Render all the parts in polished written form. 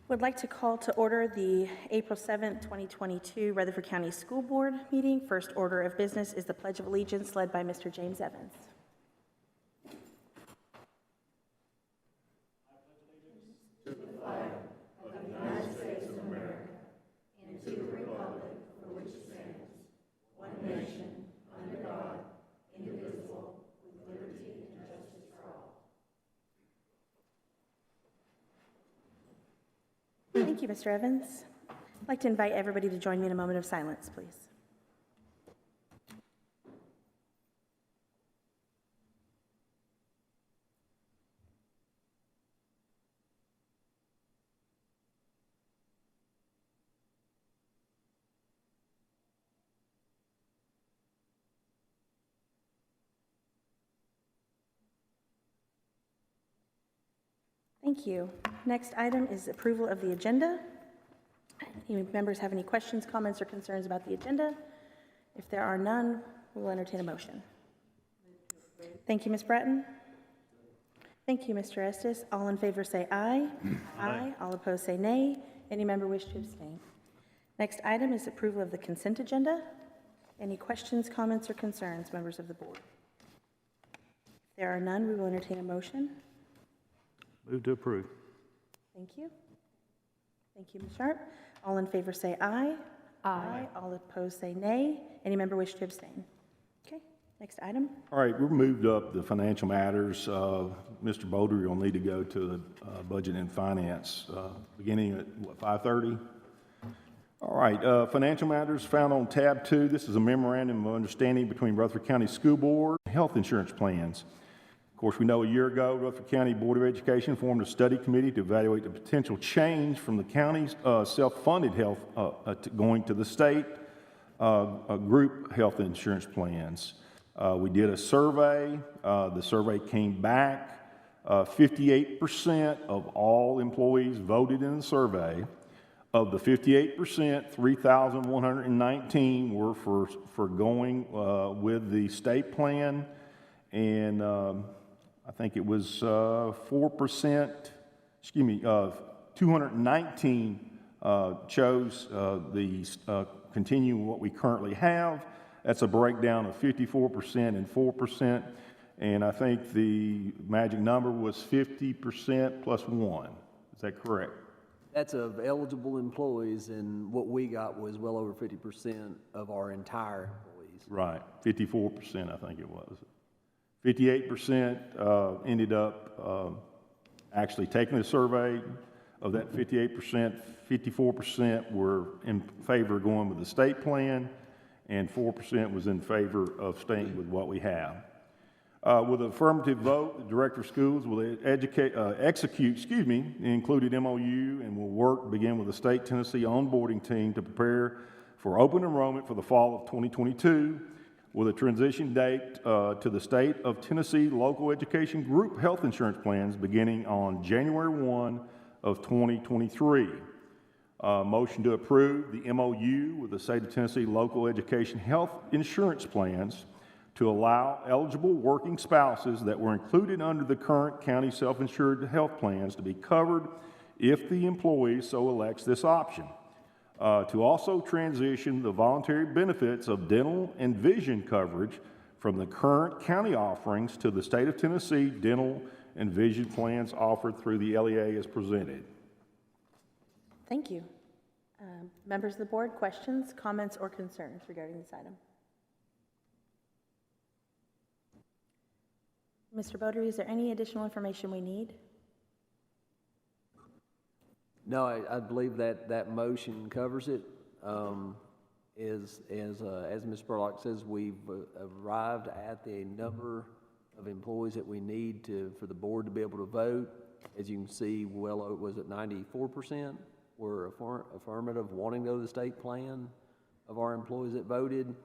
Would like to call to order the April 7th, 2022 Rutherford County School Board meeting. First order of business is the Pledge of Allegiance led by Mr. James Evans. Thank you, Mr. Evans. I'd like to invite everybody to join me in a moment of silence, please. Thank you. Next item is approval of the agenda. Any members have any questions, comments, or concerns about the agenda? If there are none, we will entertain a motion. Thank you, Ms. Bratton. Thank you, Mr. Estes. All in favor say aye. Aye. All opposed say nay. Any member wish to abstain? Next item is approval of the consent agenda. Any questions, comments, or concerns, members of the board? If there are none, we will entertain a motion. Move to approve. Thank you. Thank you, Ms. Sharp. All in favor say aye. Aye. All opposed say nay. Any member wish to abstain? Okay, next item. All right, we've moved up the financial matters. Mr. Boulder will need to go to the Budget and Finance beginning at, what, 5:30? All right, financial matters found on tab 2. This is a memorandum of understanding between Rutherford County School Board and health insurance plans. Of course, we know a year ago, Rutherford County Board of Education formed a study committee to evaluate the potential change from the county's self-funded health going to the state group health insurance plans. We did a survey. The survey came back. 58% of all employees voted in the survey. Of the 58%, 3,119 were for going with the state plan, and I think it was 4%, 219 chose the continue what we currently have. That's a breakdown of 54% and 4%, and I think the magic number was 50% plus 1. Is that correct? That's of eligible employees, and what we got was well over 50% of our entire employees. Right, 54% I think it was. 58% ended up actually taking the survey. Of that 58%, 54% were in favor of going with the state plan, and 4% was in favor of staying with what we have. With an affirmative vote, the Director of Schools will execute the included MOU and will begin with the State Tennessee onboarding team to prepare for open enrollment for the fall of 2022. With a transition date to the State of Tennessee Local Education Group Health Insurance Plans beginning on January 1 of 2023. Motion to approve the MOU with the State of Tennessee Local Education Health Insurance Plans to allow eligible working spouses that were included under the current county self-insured health plans to be covered if the employee so elects this option. To also transition the voluntary benefits of dental and vision coverage from the current county offerings to the State of Tennessee dental and vision plans offered through the LEA as presented. Thank you. Members of the board, questions, comments, or concerns regarding this item? Mr. Bodary, is there any additional information we need? No, I believe that motion covers it. As Ms. Spurlock says, we've arrived at the number of employees that we need for the board to be able to vote. As you can see, was it 94% were affirmative, wanting to go to the state plan of our employees that voted.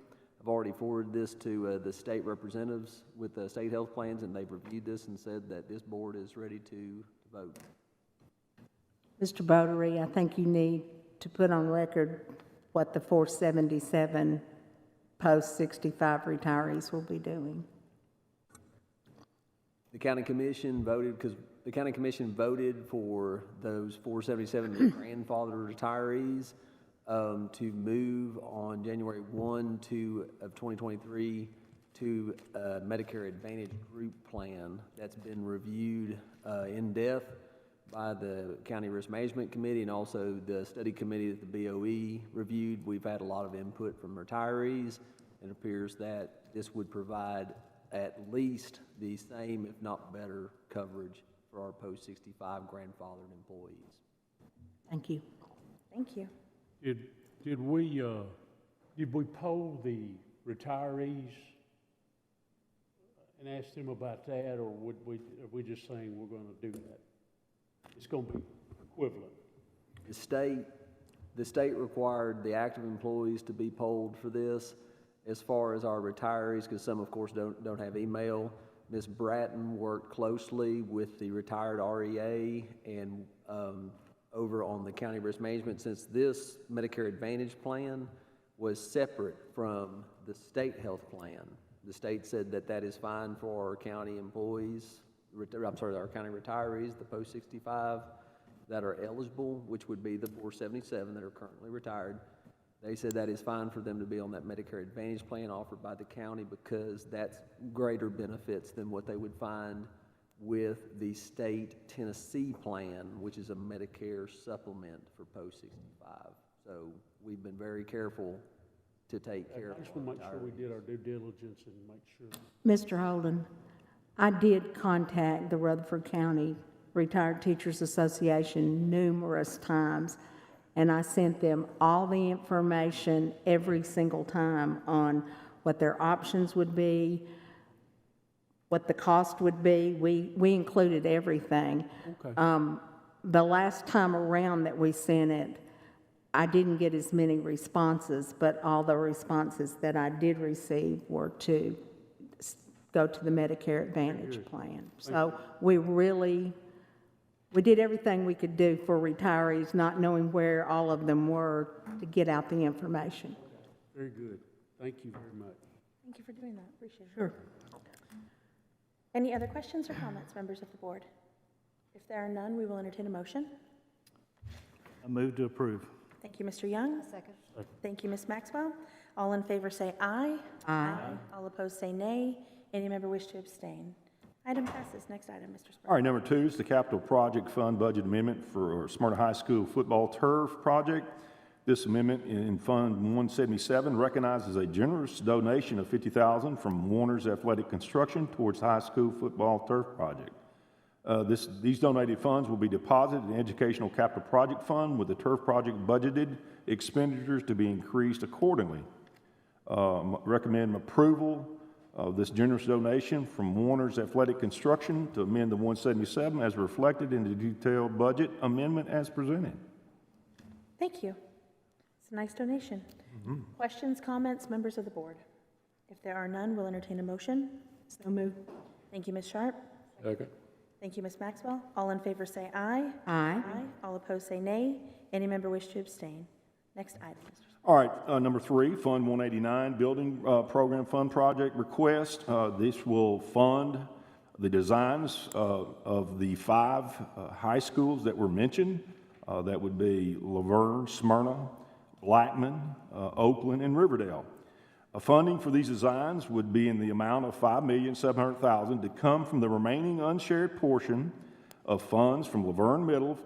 I've already forwarded this to the state representatives with the state health plans, and they've reviewed this and said that this board is ready to vote. Mr. Bodary, I think you need to put on record what the 477 post-65 retirees will be doing. The county commission voted, because the county commission voted for those 477 grandfathered retirees to move on January 1 of 2023 to a Medicare Advantage group plan that's been reviewed in depth by the County Risk Management Committee and also the study committee that the BOE reviewed. We've had a lot of input from retirees. It appears that this would provide at least the same, if not better, coverage for our post-65 grandfathered employees. Thank you. Thank you. Did we poll the retirees and ask them about that, or are we just saying we're going to do that? It's going to be equivalent. The state required the active employees to be polled for this. As far as our retirees, because some, of course, don't have email, Ms. Bratton worked closely with the retired REA and over on the County Risk Management, since this Medicare Advantage plan was separate from the state health plan. The state said that that is fine for our county employees, our county retirees, the post-65 that are eligible, which would be the 477 that are currently retired. They said that is fine for them to be on that Medicare Advantage plan offered by the county because that's greater benefits than what they would find with the state Tennessee plan, which is a Medicare supplement for post-65. So we've been very careful to take care of I just want to make sure we did our due diligence and make sure. Mr. Holden, I did contact the Rutherford County Retired Teachers Association numerous times, and I sent them all the information every single time on what their options would be, what the cost would be. We included everything. Okay. The last time around that we sent it, I didn't get as many responses, but all the responses that I did receive were to go to the Medicare Advantage plan. So we did everything we could do for retirees, not knowing where all of them were, to get out the information. Very good. Thank you very much. Thank you for doing that. Appreciate it. Sure. Any other questions or comments, members of the board? If there are none, we will entertain a motion. I move to approve. Thank you, Mr. Young. Second. Thank you, Ms. Maxwell. All in favor say aye. Aye. All opposed say nay. Any member wish to abstain? Item passes. Next item, Mr. Sparrow. All right, number 2 is the Capital Project Fund Budget Amendment for Smyrna High School Football Turf Project. This amendment in Fund 177 recognizes a generous donation of $50,000 from Warner's Athletic Construction towards high school football turf project. These donated funds will be deposited in the Educational Capital Project Fund with the turf project budgeted expenditures to be increased accordingly. Recommend approval of this generous donation from Warner's Athletic Construction to amend the 177 as reflected in the detailed budget amendment as presented. Thank you. It's a nice donation. Questions, comments, members of the board? If there are none, we'll entertain a motion. So moved. Thank you, Ms. Sharp. Second. Thank you, Ms. Maxwell. All in favor say aye. Aye. All opposed say nay. Any member wish to abstain? Next item, Mr. All right, number 3, Fund 189, Building Program Fund Project Request. This will fund the designs of the 5 high schools that were mentioned. That would be Laverne, Smyrna, Blackman, Oakland, and Riverdale. Funding for these designs would be in the amount of $5,700,000 to come from the remaining unshared portion of funds from Laverne Middle,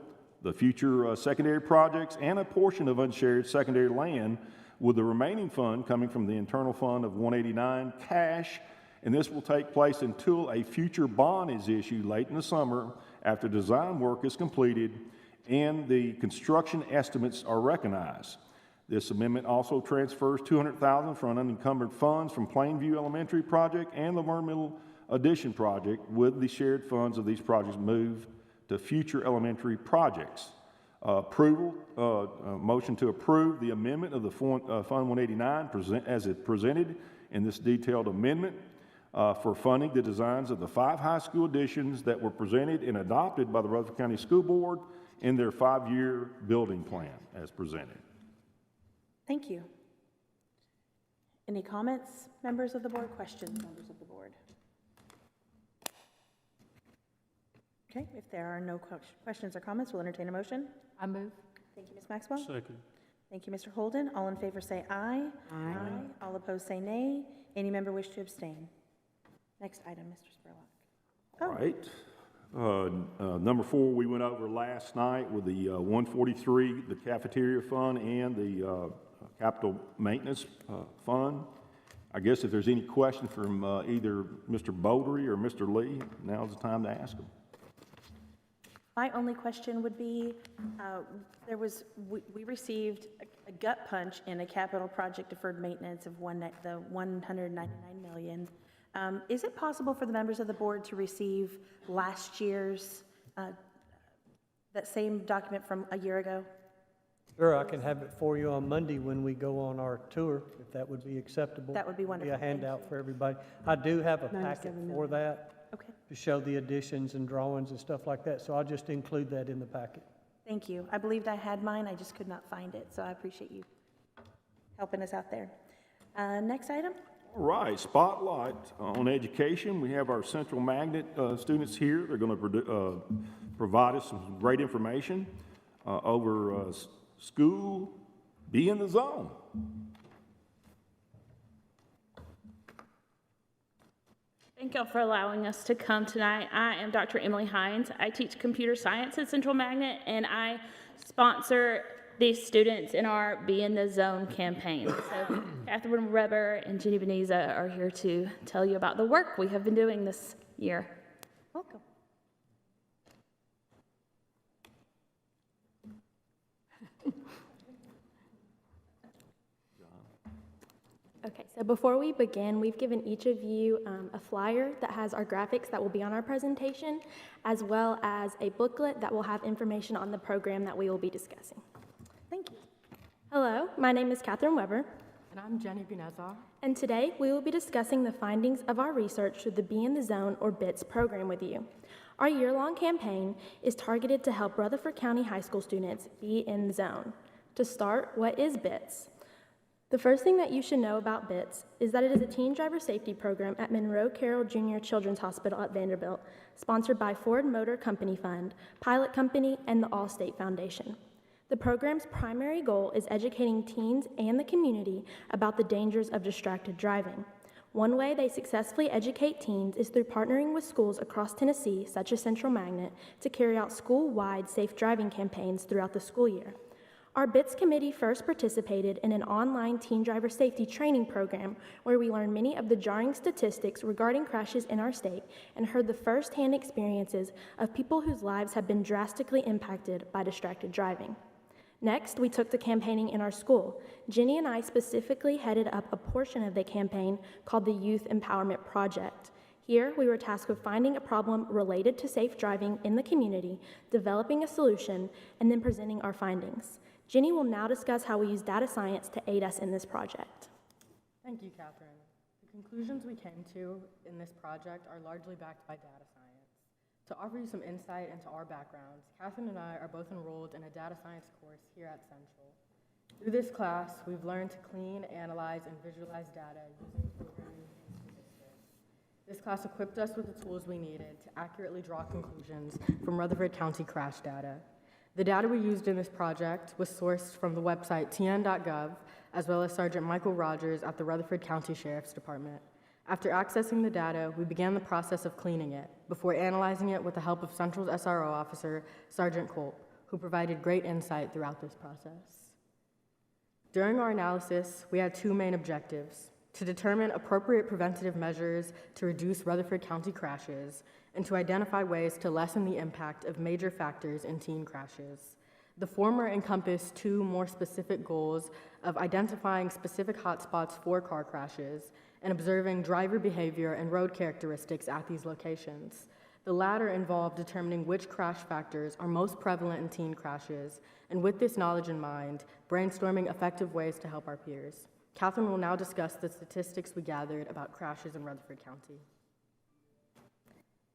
the future secondary projects, and a portion of unshared secondary land, with the remaining fund coming from the internal fund of 189 cash. And this will take place until a future bond is issued late in the summer after design work is completed and the construction estimates are recognized. This amendment also transfers $200,000 from unencumbered funds from Plainview Elementary Project and Laverne Middle Addition Project, with the shared funds of these projects moved to future elementary projects. Motion to approve the amendment of the Fund 189 as it presented in this detailed amendment for funding the designs of the 5 high school additions that were presented and adopted by the Rutherford County School Board in their 5-year building plan as presented. Thank you. Any comments, members of the board? Questions, members of the board? Okay, if there are no questions or comments, we'll entertain a motion. I move. Thank you, Ms. Maxwell. Second. Thank you, Mr. Holden. All in favor say aye. Aye. All opposed say nay. Any member wish to abstain? Next item, Mr. Spurlock. All right. Number 4, we went over last night with the 143, the cafeteria fund, and the capital maintenance fund. I guess if there's any question from either Mr. Beaudry or Mr. Lee, now's the time to ask them. My only question would be, we received a gut punch in a capital project deferred maintenance of the $199 million. Is it possible for the members of the board to receive last year's, that same document from a year ago? Sure, I can have it for you on Monday when we go on our tour, if that would be acceptable. That would be wonderful. Be a Thank handout you. for everybody. I do have a 97 packet for million. that Okay, to show the additions and drawings and stuff like that, so I'll just include that in the packet. thank you. I believed I had mine, I just could not find it, so I appreciate you helping us out there. Next item? All right, spotlight on education. We have our Central Magnet students here. They're going to provide us some great information over school, be in the zone. Thank y'all for allowing us to come tonight. I am Dr. Emily Hines. I teach computer science at Central Magnet, and I sponsor these students in our Be in the Zone campaign. So Catherine Weber and Jenny Beneza are here to tell you about the work we have been doing this year. Welcome. Okay, so before we begin, we've given each of you a flyer that has our graphics that will be on our presentation, as well as a booklet that will have information on the program that we will be discussing. Thank you. Hello, my name is Catherine Weber, And I'm Jenny Beneza. and today we will be discussing the findings of our research through the Be in the Zone, or BITS, program with you. Our year-long campaign is targeted to help Rutherford County High School students be in the zone. To start, what is BITS? The first thing that you should know about BITS is that it is a teen driver safety program at Monroe Carroll Jr. Children's Hospital at Vanderbilt, sponsored by Ford Motor Company Fund, Pilot Company, and the Allstate Foundation. The program's primary goal is educating teens and the community about the dangers of distracted driving. One way they successfully educate teens is through partnering with schools across Tennessee, such as Central Magnet, to carry out school-wide safe driving campaigns throughout the school year. Our BITS committee first participated in an online teen driver safety training program where we learned many of the jarring statistics regarding crashes in our state and heard the first-hand experiences of people whose lives have been drastically impacted by distracted driving. Next, we took to campaigning in our school. Jenny and I specifically headed up a portion of the campaign called the Youth Empowerment Project. Here, we were tasked with finding a problem related to safe driving in the community, developing a solution, and then presenting our findings. Jenny will now discuss how we use data science to aid us in this project. Thank you, Catherine. The conclusions we came to in this project are largely backed by data science. To offer you some insight into our backgrounds, Catherine and I are both enrolled in a data science course here at Central. Through this class, we've learned to clean, analyze, and visualize data using programming and statistics. This class equipped us with the tools we needed to accurately draw conclusions from Rutherford County crash data. The data we used in this project was sourced from the website tn.gov, as well as Sergeant Michael Rogers at the Rutherford County Sheriff's Department. After accessing the data, we began the process of cleaning it, before analyzing it with the help of Central's SRO officer, Sergeant Culp, who provided great insight throughout this process. During our analysis, we had two main objectives: to determine appropriate preventative measures to reduce Rutherford County crashes, and to identify ways to lessen the impact of major factors in teen crashes. The former encompassed two more specific goals of identifying specific hotspots for car crashes and observing driver behavior and road characteristics at these locations. The latter involved determining which crash factors are most prevalent in teen crashes, and with this knowledge in mind, brainstorming effective ways to help our peers. Catherine will now discuss the statistics we gathered about crashes in Rutherford County.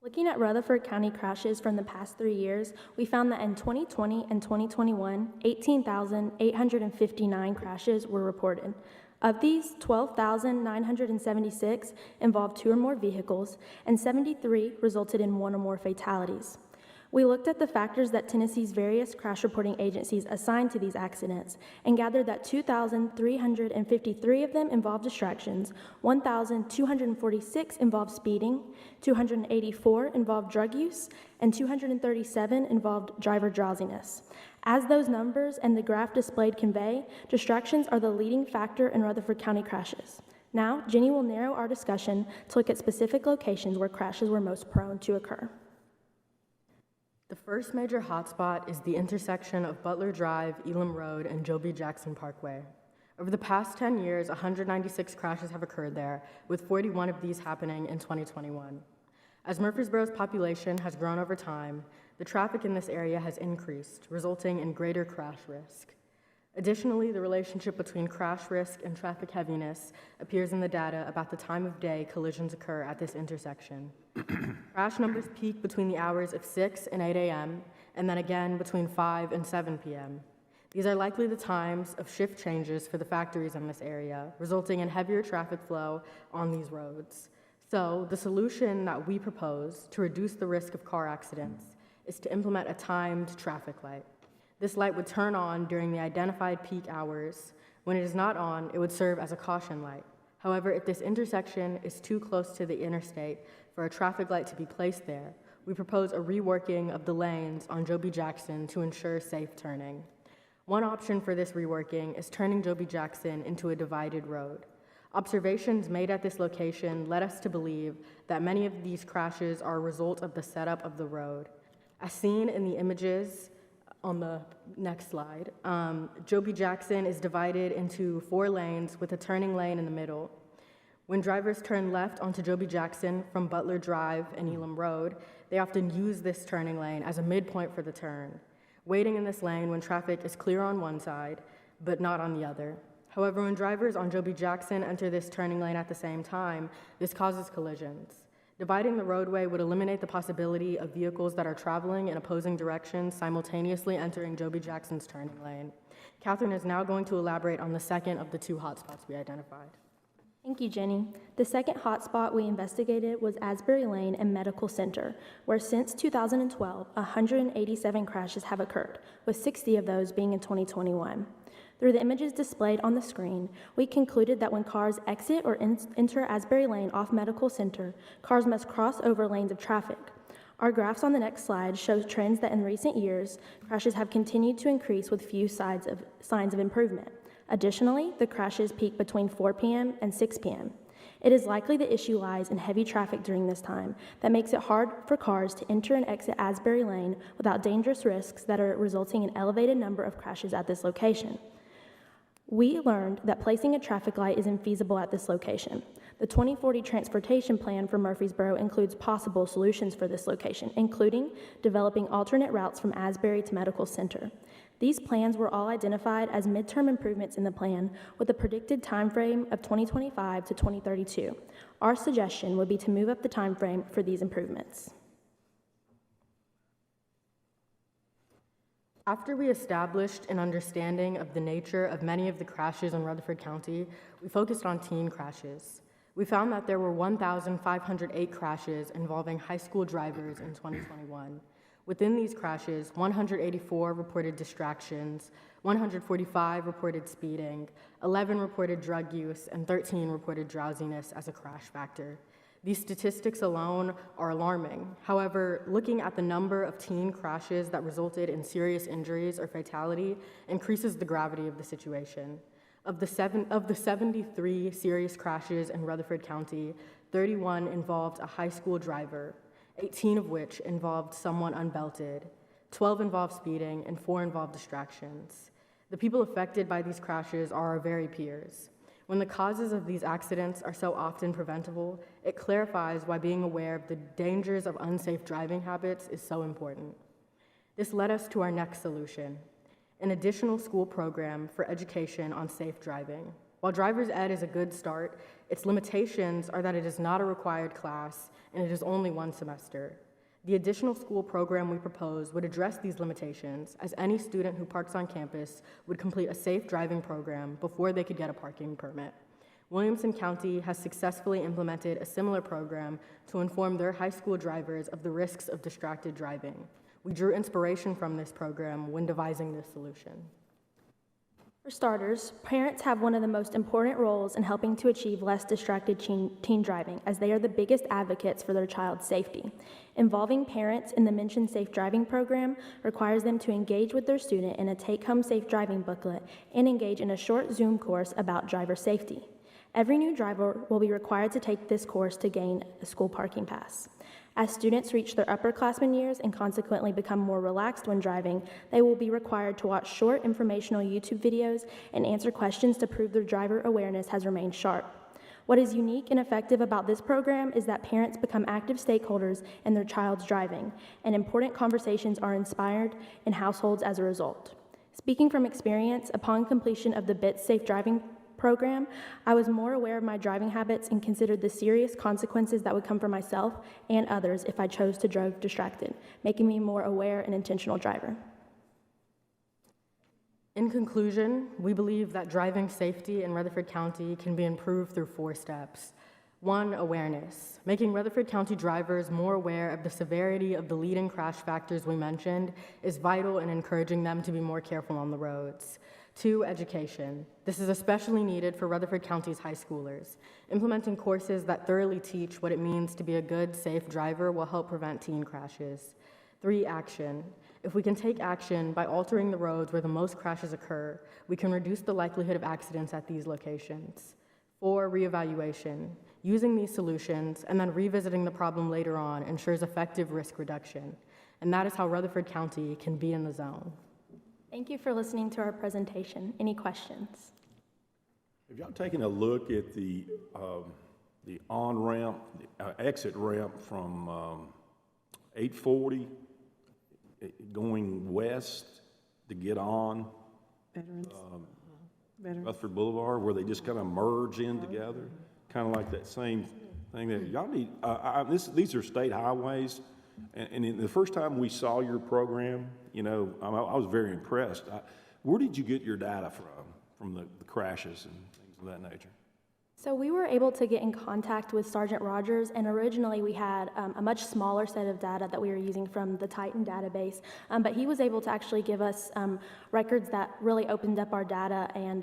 Looking at Rutherford County crashes from the past 3 years, we found that in 2020 and 2021, 18,859 crashes were reported. Of these, 12,976 involved 2 or more vehicles, and 73 resulted in 1 or more fatalities. We looked at the factors that Tennessee's various crash reporting agencies assigned to these accidents and gathered that 2,353 of them involved distractions, 1,246 involved speeding, 284 involved drug use, and 237 involved driver drowsiness. As those numbers and the graph displayed convey, distractions are the leading factor in Rutherford County crashes. Now, Jenny will narrow our discussion to look at specific locations where crashes were most prone to occur. The first major hotspot is the intersection of Butler Drive, Elam Road, and Joe B. Jackson Parkway. Over the past 10 years, 196 crashes have occurred there, with 41 of these happening in 2021. As Murfreesboro's population has grown over time, the traffic in this area has increased, resulting in greater crash risk. Additionally, the relationship between crash risk and traffic heaviness appears in the data about the time of day collisions occur at this intersection. Crash numbers peak between the hours of 6 and 8 a.m., and then again between 5 and 7 p.m. These are likely the times of shift changes for the factories in this area, resulting in heavier traffic flow on these roads. So, the solution that we propose to reduce the risk of car accidents is to implement a timed traffic light. This light would turn on during the identified peak hours. When it is not on, it would serve as a caution light. However, if this intersection is too close to the interstate for a traffic light to be placed there, we propose a reworking of the lanes on Joe B. Jackson to ensure safe turning. One option for this reworking is turning Joe B. Jackson into a divided road. Observations made at this location led us to believe that many of these crashes are a result of the setup of the road. As seen in the images on the next slide, Joe B. Jackson is divided into 4 lanes with a turning lane in the middle. When drivers turn left onto Joe B. Jackson from Butler Drive and Elam Road, they often use this turning lane as a midpoint for the turn, waiting in this lane when traffic is clear on one side, but not on the other. However, when drivers on Joe B. Jackson enter this turning lane at the same time, this causes collisions. Dividing the roadway would eliminate the possibility of vehicles that are traveling in opposing directions simultaneously entering Joe B. Jackson's turning lane. Catherine is now going to elaborate on the second of the 2 hotspots we identified. Thank you, Jenny. The second hotspot we investigated was Asbury Lane and Medical Center, where since 2012, 187 crashes have occurred, with 60 of those being in 2021. Through the images displayed on the screen, we concluded that when cars exit or enter Asbury Lane off Medical Center, cars must cross over lanes of traffic. Our graphs on the next slide show trends that in recent years, crashes have continued to increase with few signs of improvement. Additionally, the crashes peak between 4 p.m. and 6 p.m. It is likely the issue lies in heavy traffic during this time that makes it hard for cars to enter and exit Asbury Lane without dangerous risks that are resulting in elevated number of crashes at this location. We learned that placing a traffic light is infeasible at this location. The 2040 transportation plan for Murfreesboro includes possible solutions for this location, including developing alternate routes from Asbury to Medical Center. These plans were all identified as midterm improvements in the plan with a predicted timeframe of 2025 to 2032. Our suggestion would be to move up the timeframe for these improvements. After we established an understanding of the nature of many of the crashes in Rutherford County, we focused on teen crashes. We found that there were 1,508 crashes involving high school drivers in 2021. Within these crashes, 184 reported distractions, 145 reported speeding, 11 reported drug use, and 13 reported drowsiness as a crash factor. These statistics alone are alarming. However, looking at the number of teen crashes that resulted in serious injuries or fatality increases the gravity of the situation. Of the 73 serious crashes in Rutherford County, 31 involved a high school driver, 18 of which involved someone unbelted, 12 involved speeding, and 4 involved distractions. The people affected by these crashes are our very peers. When the causes of these accidents are so often preventable, it clarifies why being aware of the dangers of unsafe driving habits is so important. This led us to our next solution, an additional school program for education on safe driving. While driver's ed is a good start, its limitations are that it is not a required class and it is only 1 semester. The additional school program we propose would address these limitations, as any student who parks on campus would complete a safe driving program before they could get a parking permit. Williamson County has successfully implemented a similar program to inform their high school drivers of the risks of distracted driving. We drew inspiration from this program when devising this solution. For starters, parents have one of the most important roles in helping to achieve less distracted teen driving, as they are the biggest advocates for their child's safety. Involving parents in the mentioned Safe Driving program requires them to engage with their student in a take-home safe driving booklet and engage in a short Zoom course about driver safety. Every new driver will be required to take this course to gain a school parking pass. As students reach their upperclassmen years and consequently become more relaxed when driving, they will be required to watch short informational YouTube videos and answer questions to prove their driver awareness has remained sharp. What is unique and effective about this program is that parents become active stakeholders in their child's driving, and important conversations are inspired in households as a result. Speaking from experience, upon completion of the BITS Safe Driving program, I was more aware of my driving habits and considered the serious consequences that would come for myself and others if I chose to drive distracted, making me a more aware and intentional driver. In conclusion, we believe that driving safety in Rutherford County can be improved through 4 steps. 1, awareness. Making Rutherford County drivers more aware of the severity of the leading crash factors we mentioned is vital in encouraging them to be more careful on the roads. 2, education. This is especially needed for Rutherford County's high schoolers. Implementing courses that thoroughly teach what it means to be a good, safe driver will help prevent teen crashes. 3, action. If we can take action by altering the roads where the most crashes occur, we can reduce the likelihood of accidents at these locations. 4, reevaluation. Using these solutions and then revisiting the problem later on ensures effective risk reduction. And that is how Rutherford County can be in the zone. Thank you for listening to our presentation. Any questions? Have y'all taken a look at the on-ramp, exit ramp from 840 going west to get on Rutherford Boulevard, where they just kind of merge in together, kind of like that same thing there? Y'all need, these are state highways, and the first time we saw your program, you know, I was very impressed. Where did you get your data from the crashes and things of that nature? So we were able to get in contact with Sergeant Rogers, and originally we had a much smaller set of data that we were using from the Titan database, but he was able to actually give us records that really opened up our data, and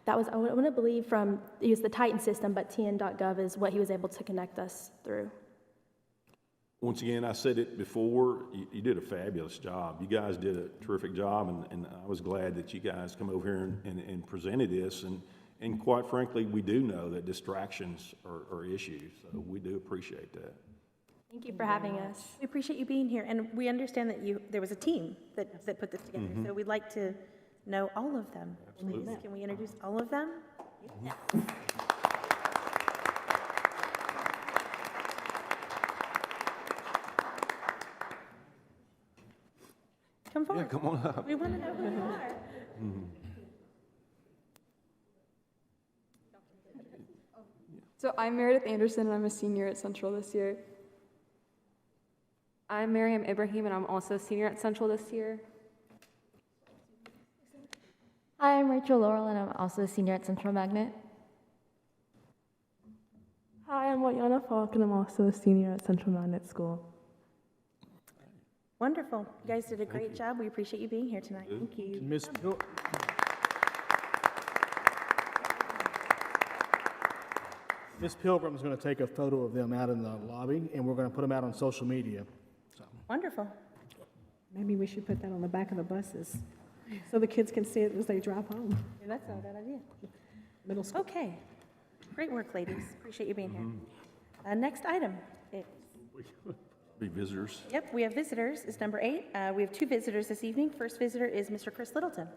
that was, I want to believe, from, it was the Titan system, but tn.gov is what he was able to connect us through. Once again, I said it before, you did a fabulous job. You guys did a terrific job, and I was glad that you guys come over here and presented this. And quite frankly, we do know that distractions are issues, so we do appreciate that. Thank you for having us. We appreciate you being here, and we understand that there was a team that put this together, so we'd like to know all of them. Absolutely. Please, can we introduce all of them? Yeah. Come forward. Yeah, come on up. We want to know who you are. So I'm Meredith Anderson, and I'm a senior at Central this year. I'm Mariam Ibrahim, and I'm also a senior at Central this year. Hi, I'm Rachel Laurel, and I'm also a senior at Central Magnet. Hi, I'm Wayana Falk, and I'm also a senior at Central Magnet School. Wonderful. You guys did a great job. We appreciate you being here tonight. Thank you. Miss Pilgrim's going to take a photo of them out in the lobby, and we're going to put them out on social media. So. Wonderful. Maybe we should put that on the back of the buses so the kids can see it as they drive home. Yeah, that's not a bad idea. Middle school. Okay. Great work, ladies. Appreciate you being here. Next item. Be visitors. Yep, we have visitors. It's number 8. We have 2 visitors this evening. First visitor is Mr. Chris Littleton.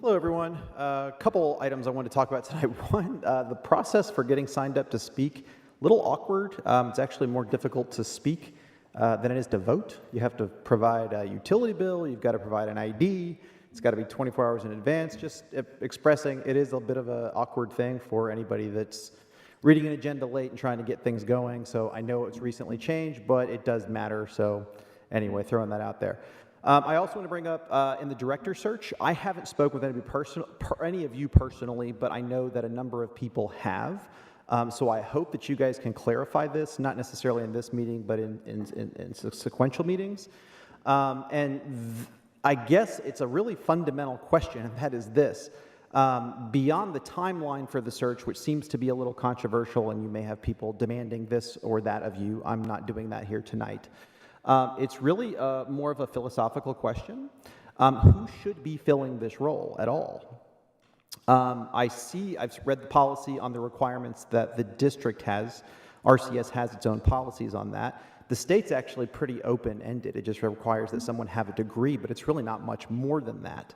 Hello, everyone. A couple items I want to talk about tonight. One, the process for getting signed up to speak, a little awkward. It's actually more difficult to speak than it is to vote. You have to provide a utility bill. You've got to provide an ID. It's got to be 24 hours in advance. Just expressing, it is a bit of an awkward thing for anybody that's reading an agenda late and trying to get things going. So I know it's recently changed, but it does matter. So anyway, throwing that out there. I also want to bring up in the director search, I haven't spoken with any of you personally, but I know that a number of people have. So I hope that you guys can clarify this, not necessarily in this meeting, but in sequential meetings. I guess it's a really fundamental question, and that is this. Beyond the timeline for the search, which seems to be a little controversial, and you may have people demanding this or that of you, I'm not doing that here tonight. It's really more of a philosophical question. Who should be filling this role at all? I've read the policy on the requirements that the district has. RCS has its own policies on that. The state's actually pretty open-ended. It just requires that someone have a degree, but it's really not much more than that.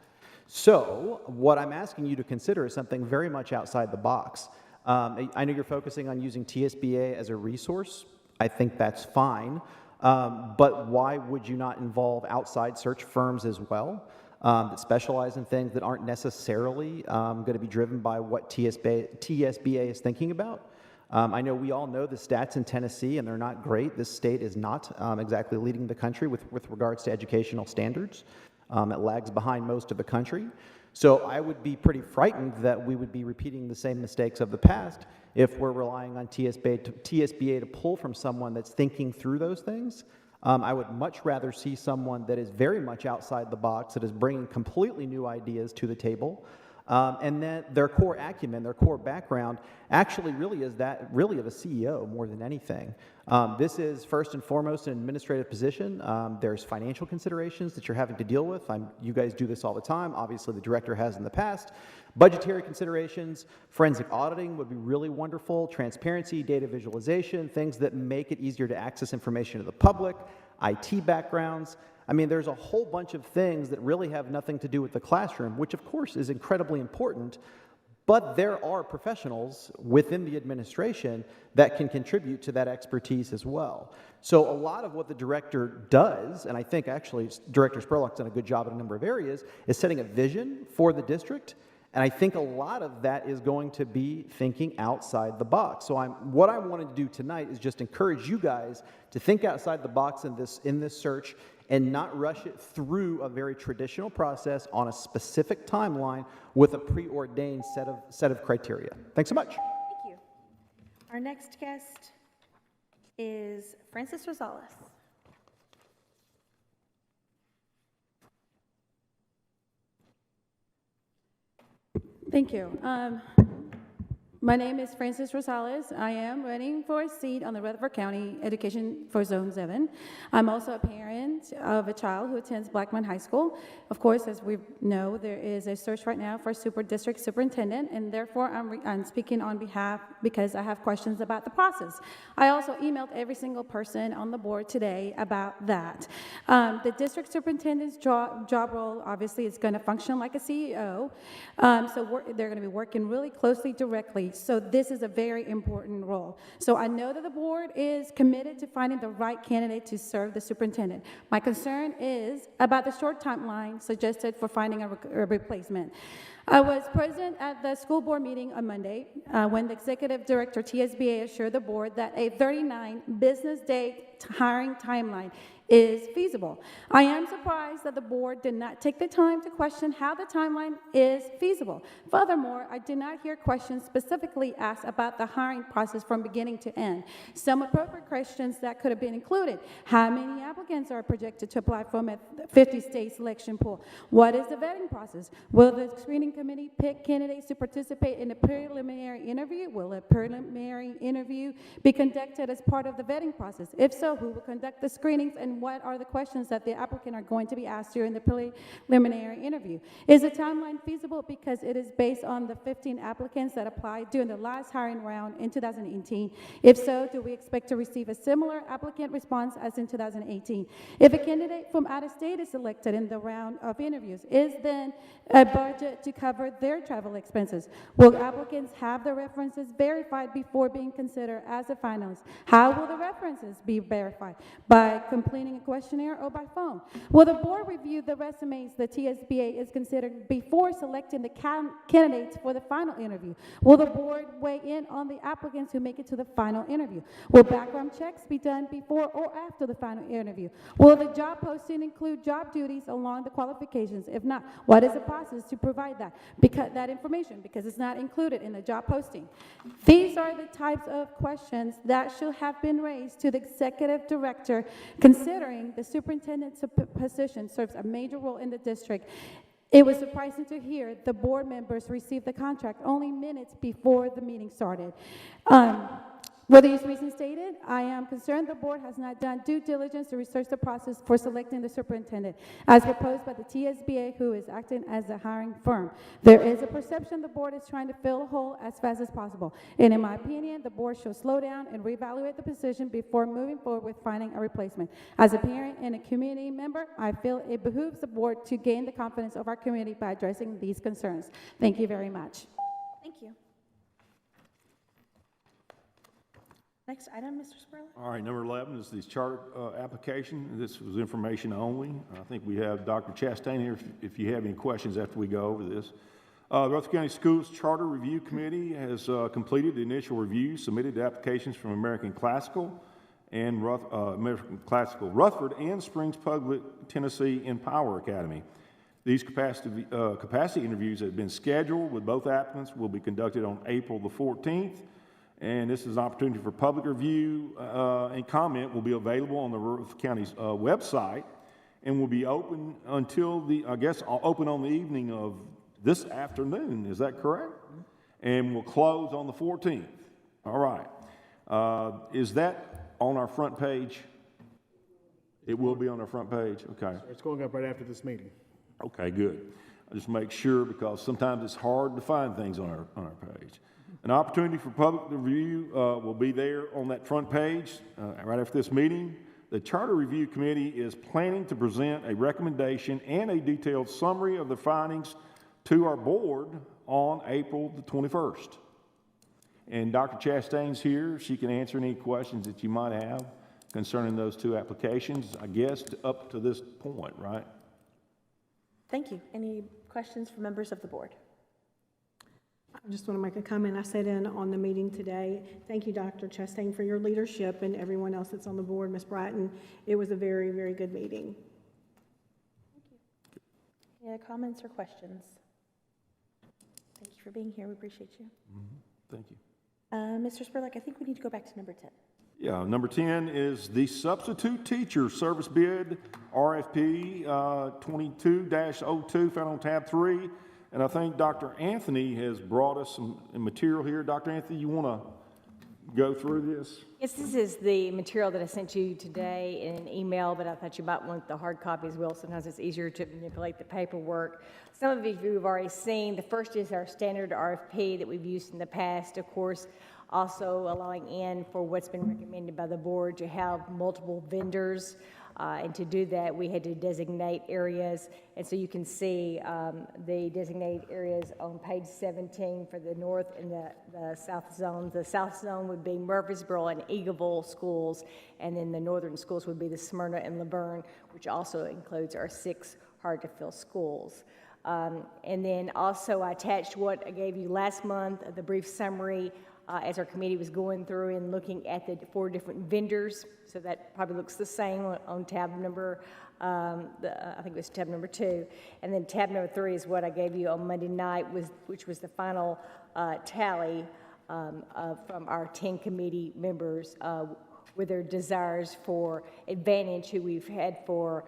So what I'm asking you to consider is something very much outside the box. I know you're focusing on using TSBA as a resource. I think that's fine. But why would you not involve outside search firms as well that specialize in things that aren't necessarily going to be driven by what TSBA is thinking about? I know we all know the stats in Tennessee, and they're not great. This state is not exactly leading the country with regards to educational standards. It lags behind most of the country. So I would be pretty frightened that we would be repeating the same mistakes of the past if we're relying on TSBA to pull from someone that's thinking through those things. I would much rather see someone that is very much outside the box, that is bringing completely new ideas to the table, and then their core acumen, their core background, actually really is that really of a CEO more than anything. This is first and foremost an administrative position. There's financial considerations that you're having to deal with. You guys do this all the time. Obviously, the director has in the past. Budgetary considerations, forensic auditing would be really wonderful. Transparency, data visualization, things that make it easier to access information to the public, IT backgrounds. I mean, there's a whole bunch of things that really have nothing to do with the classroom, which of course is incredibly important, but there are professionals within the administration that can contribute to that expertise as well. So a lot of what the director does, and I think actually Director Spurlock's done a good job in a number of areas, is setting a vision for the district. And I think a lot of that is going to be thinking outside the box. So what I wanted to do tonight is just encourage you guys to think outside the box in this search and not rush it through a very traditional process on a specific timeline with a preordained set of criteria. Thanks so much. Thank you. Our next guest is Francis Rosales. Thank you. My name is Francis Rosales. I am running for a seat on the Rutherford County Education for Zone 7. I'm also a parent of a child who attends Blackman High School. Of course, as we know, there is a search right now for district superintendent, and therefore I'm speaking on behalf because I have questions about the process. I also emailed every single person on the board today about that. The district superintendent's job role obviously is going to function like a CEO, so they're going to be working really closely, directly. So this is a very important role. So I know that the board is committed to finding the right candidate to serve the superintendent. My concern is about the short timeline suggested for finding a replacement. I was present at the school board meeting on Monday when the executive director, TSBA, assured the board that a 39 business day hiring timeline is feasible. I am surprised that the board did not take the time to question how the timeline is feasible. Furthermore, I did not hear questions specifically asked about the hiring process from beginning to end. Some appropriate questions that could have been included: how many applicants are projected to apply from a 50-state selection pool? What is the vetting process? Will the screening committee pick candidates to participate in a preliminary interview? Will a preliminary interview be conducted as part of the vetting process? If so, who will conduct the screenings, and what are the questions that the applicant are going to be asked during the preliminary interview? Is the timeline feasible because it is based on the 15 applicants that applied during the last hiring round in 2018? If so, do we expect to receive a similar applicant response as in 2018? If a candidate from out of state is selected in the round of interviews, is then a budget to cover their travel expenses? Will applicants have their references verified before being considered as a finalist? How will the references be verified? By completing completing a questionnaire or by phone? Will the board review the resumes the TSBA is considering before selecting the candidates for the final interview? Will the board weigh in on the applicants who make it to the final interview? Will background checks be done before or after the final interview? Will the job posting include job duties along the qualifications? If not, what is the process to provide that information? Because it's not included in the job posting. These are the types of questions that should have been raised to the executive director, considering the superintendent's position serves a major role in the district. It was surprising to hear the board members received the contract only minutes before the meeting started. For these reasons stated, I am concerned the board has not done due diligence to research the process for selecting the superintendent, as proposed by the TSBA, who is acting as the hiring firm. There is a perception the board is trying to fill a hole as fast as possible, and in my opinion, the board should slow down and reevaluate the position before moving forward with finding a replacement. As a parent and a community member, I feel it behooves the board to gain the confidence of our community by addressing these concerns. Thank you very much. Thank you. Next item, Mr. Spurlock. All right, number 11 is the charter application. This was information only. I think we have Dr. Chastain here if you have any questions after we go over this. The Rutherford County Schools Charter Review Committee has completed the initial review, submitted the applications from American Classical and Rutherford and Springs Public Tennessee Empower Academy. These capacity interviews have been scheduled with both applicants, will be conducted on April the 14th. And this is an opportunity for public review and comment will be available on the Rutherford County's website and will be open until open on the evening of this afternoon. Is that correct? And will close on the 14th. All right. Is that on our front page? It will be on our front page. Okay. It's going up right after this meeting. Okay, good. I just make sure because sometimes it's hard to find things on our page. An opportunity for public review will be there on that front page right after this meeting. The Charter Review Committee is planning to present a recommendation and a detailed summary of the findings to our board on April the 21st. And Dr. Chastain's here. She can answer any questions that you might have concerning those two applications, I guess, up to this point, right? Thank you. Any questions from members of the board? I just want to make a comment. I sat in on the meeting today. Thank you, Dr. Chastain, for your leadership and everyone else that's on the board, Ms. Bratton. It was a very, very good meeting. Thank you. Any other comments or questions? Thank you for being here. We appreciate you. Thank you. Mr. Spurlock, I think we need to go back to number 10. Yeah, number 10 is the substitute teacher service bid, RFP 22-02, found on tab 3. And I think Dr. Anthony has brought us some material here. Dr. Anthony, you want to go through this? Yes, this is the material that I sent you today in an email, but I thought you might want the hard copy as well. Sometimes it's easier to manipulate the paperwork. Some of you have already seen. The first is our standard RFP that we've used in the past, of course, also allowing in for what's been recommended by the board to have multiple vendors. And to do that, we had to designate areas. And so you can see the designated areas on page 17 for the north and the south zones. The south zone would be Murfreesboro and Eagleville schools, and then the northern schools would be the Smyrna and Laverne, which also includes our 6 hard-to-fill schools. And then also I attached what I gave you last month, the brief summary as our committee was going through and looking at the 4 different vendors. So that probably looks the same on tab number, I think it was tab number 2. And then tab number 3 is what I gave you on Monday night, which was the final tally from our 10 committee members with their desires for Advantage, who we've had for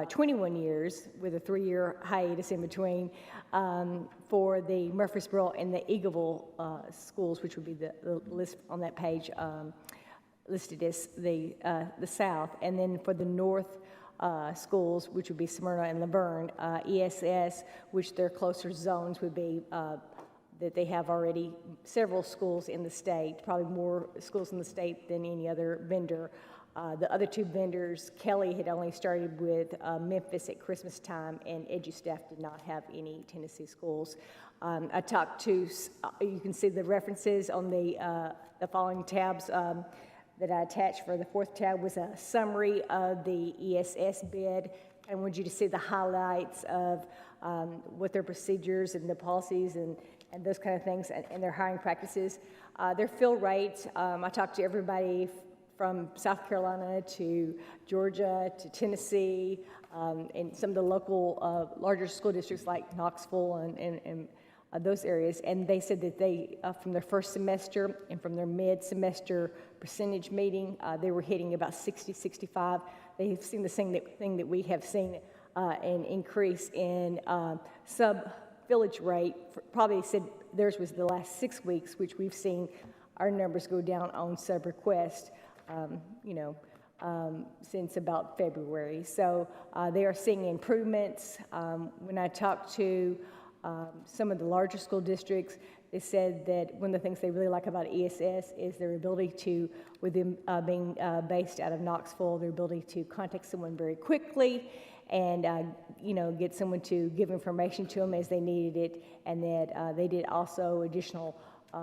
21 years with a 3-year hiatus in between, for the Murfreesboro and the Eagleville schools, which would be the list on that page listed as the south. And then for the north schools, which would be Smyrna and Laverne, ESS, which their closer zones would be that they have already several schools in the state, probably more schools in the state than any other vendor. The other 2 vendors, Kelly had only started with Memphis at Christmas time, and EduStaff did not have any Tennessee schools. I talked to, you can see the references on the following tabs. that I attached for the fourth tab was a summary of the ESS bid. I wanted you to see the highlights of what their procedures and the policies and those kind of things and their hiring practices. Their fill rates, I talked to everybody from South Carolina to Georgia to Tennessee, and some of the local larger school districts like Knoxville and those areas, and they said that they, from their first semester and from their mid-semester percentage meeting, they were hitting about 60, 65. They've seen the same thing that we have seen, an increase in sub-village rate. Probably said theirs was the last 6 weeks, which we've seen our numbers go down on sub-request, since about February. So they are seeing improvements. When I talked to some of the larger school districts, they said that one of the things they really like about ESS is their ability to, with them being based out of Knoxville, their ability to contact someone very quickly and, get someone to give information to them as they needed it, and that they did also additional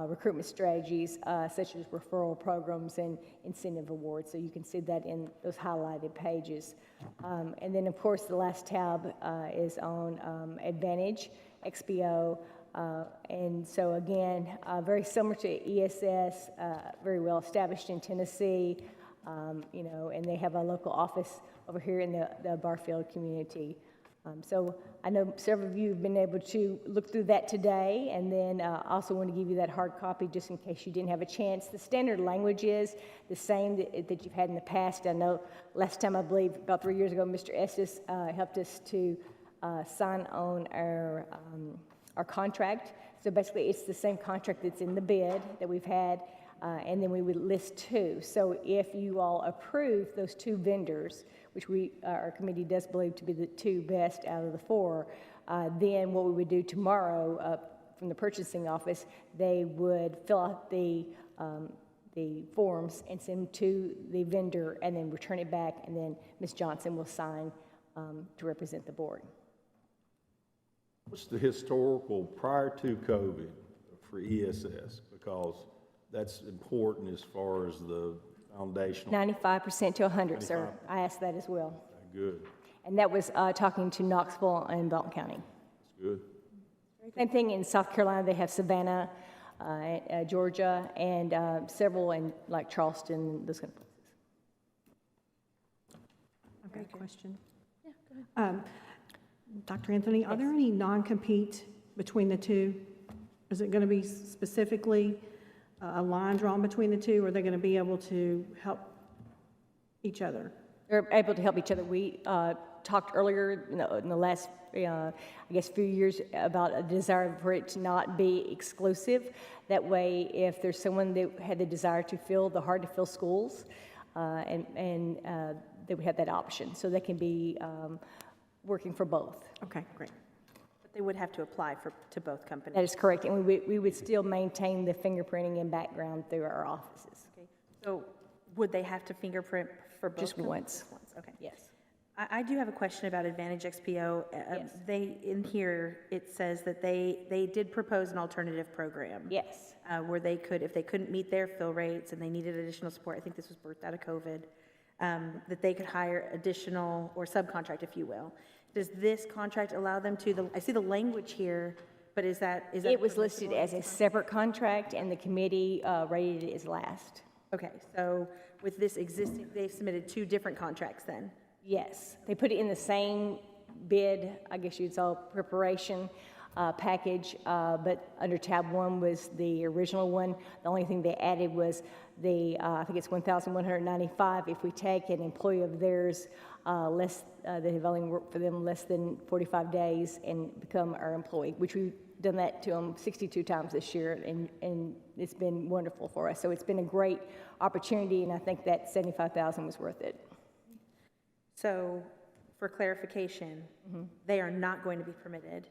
recruitment strategies such as referral programs and incentive awards. So you can see that in those highlighted pages. And then, of course, the last tab is on Advantage XPO. And so, again, very similar to ESS, very well established in Tennessee, and they have a local office over here in the Barfield community. So I know several of you have been able to look through that today, and then also want to give you that hard copy just in case you didn't have a chance. The standard language is the same that you've had in the past. I know last time, I believe about 3 years ago, Mr. Estes helped us to sign on our contract. So basically, it's the same contract that's in the bid that we've had, and then we would list two. So if you all approve those two vendors, which our committee does believe to be the two best out of the four, then what we would do tomorrow from the purchasing office, they would fill out the forms and send them to the vendor and then return it back, and then Ms. Johnson will sign to represent the board. What's the historical prior to COVID for ESS? Because that's important as far as the foundational. 95% to 100, sir. I asked that as well. Good. And that was talking to Knoxville and Belton County. That's good. Same thing in South Carolina. They have Savannah, Georgia, and several in like Charleston, those kind of places. Okay, question. Yeah, go ahead. Dr. Anthony, are there any non-compete between the two? Is it going to be specifically a line drawn between the two, or are they going to be able to help each other? They're able to help each other. We talked earlier in the last, few years about a desire for it to not be exclusive. That way, if there's someone that had the desire to fill the hard-to-fill schools, and they would have that option. So they can be working for both. Okay, great. But they would have to apply to both companies. That is correct, and we would still maintain the fingerprinting and background through our offices. Okay. So would they have to fingerprint for both? Just once. Just once, okay. Yes. I do have a question about Advantage XPO. Yes. In here, it says that they did propose an alternative program. Yes. Where they could, if they couldn't meet their fill rates and they needed additional support, I think this was birthed out of COVID, that they could hire additional, or subcontract, if you will. Does this contract allow them to, I see the language here, but is that? It was listed as a separate contract, and the committee rated it as last. Okay, so with this existing, they've submitted two different contracts then? Yes, they put it in the same bid, I guess you'd say, preparation package, but under tab 1 was the original one. The only thing they added was I think it's $1,195 if we take an employee of theirs that have only worked for them less than 45 days and become our employee, which we've done that to them 62 times this year, and it's been wonderful for us. So it's been a great opportunity, and I think that $75,000 was worth it. So, for clarification, they are not going to be permitted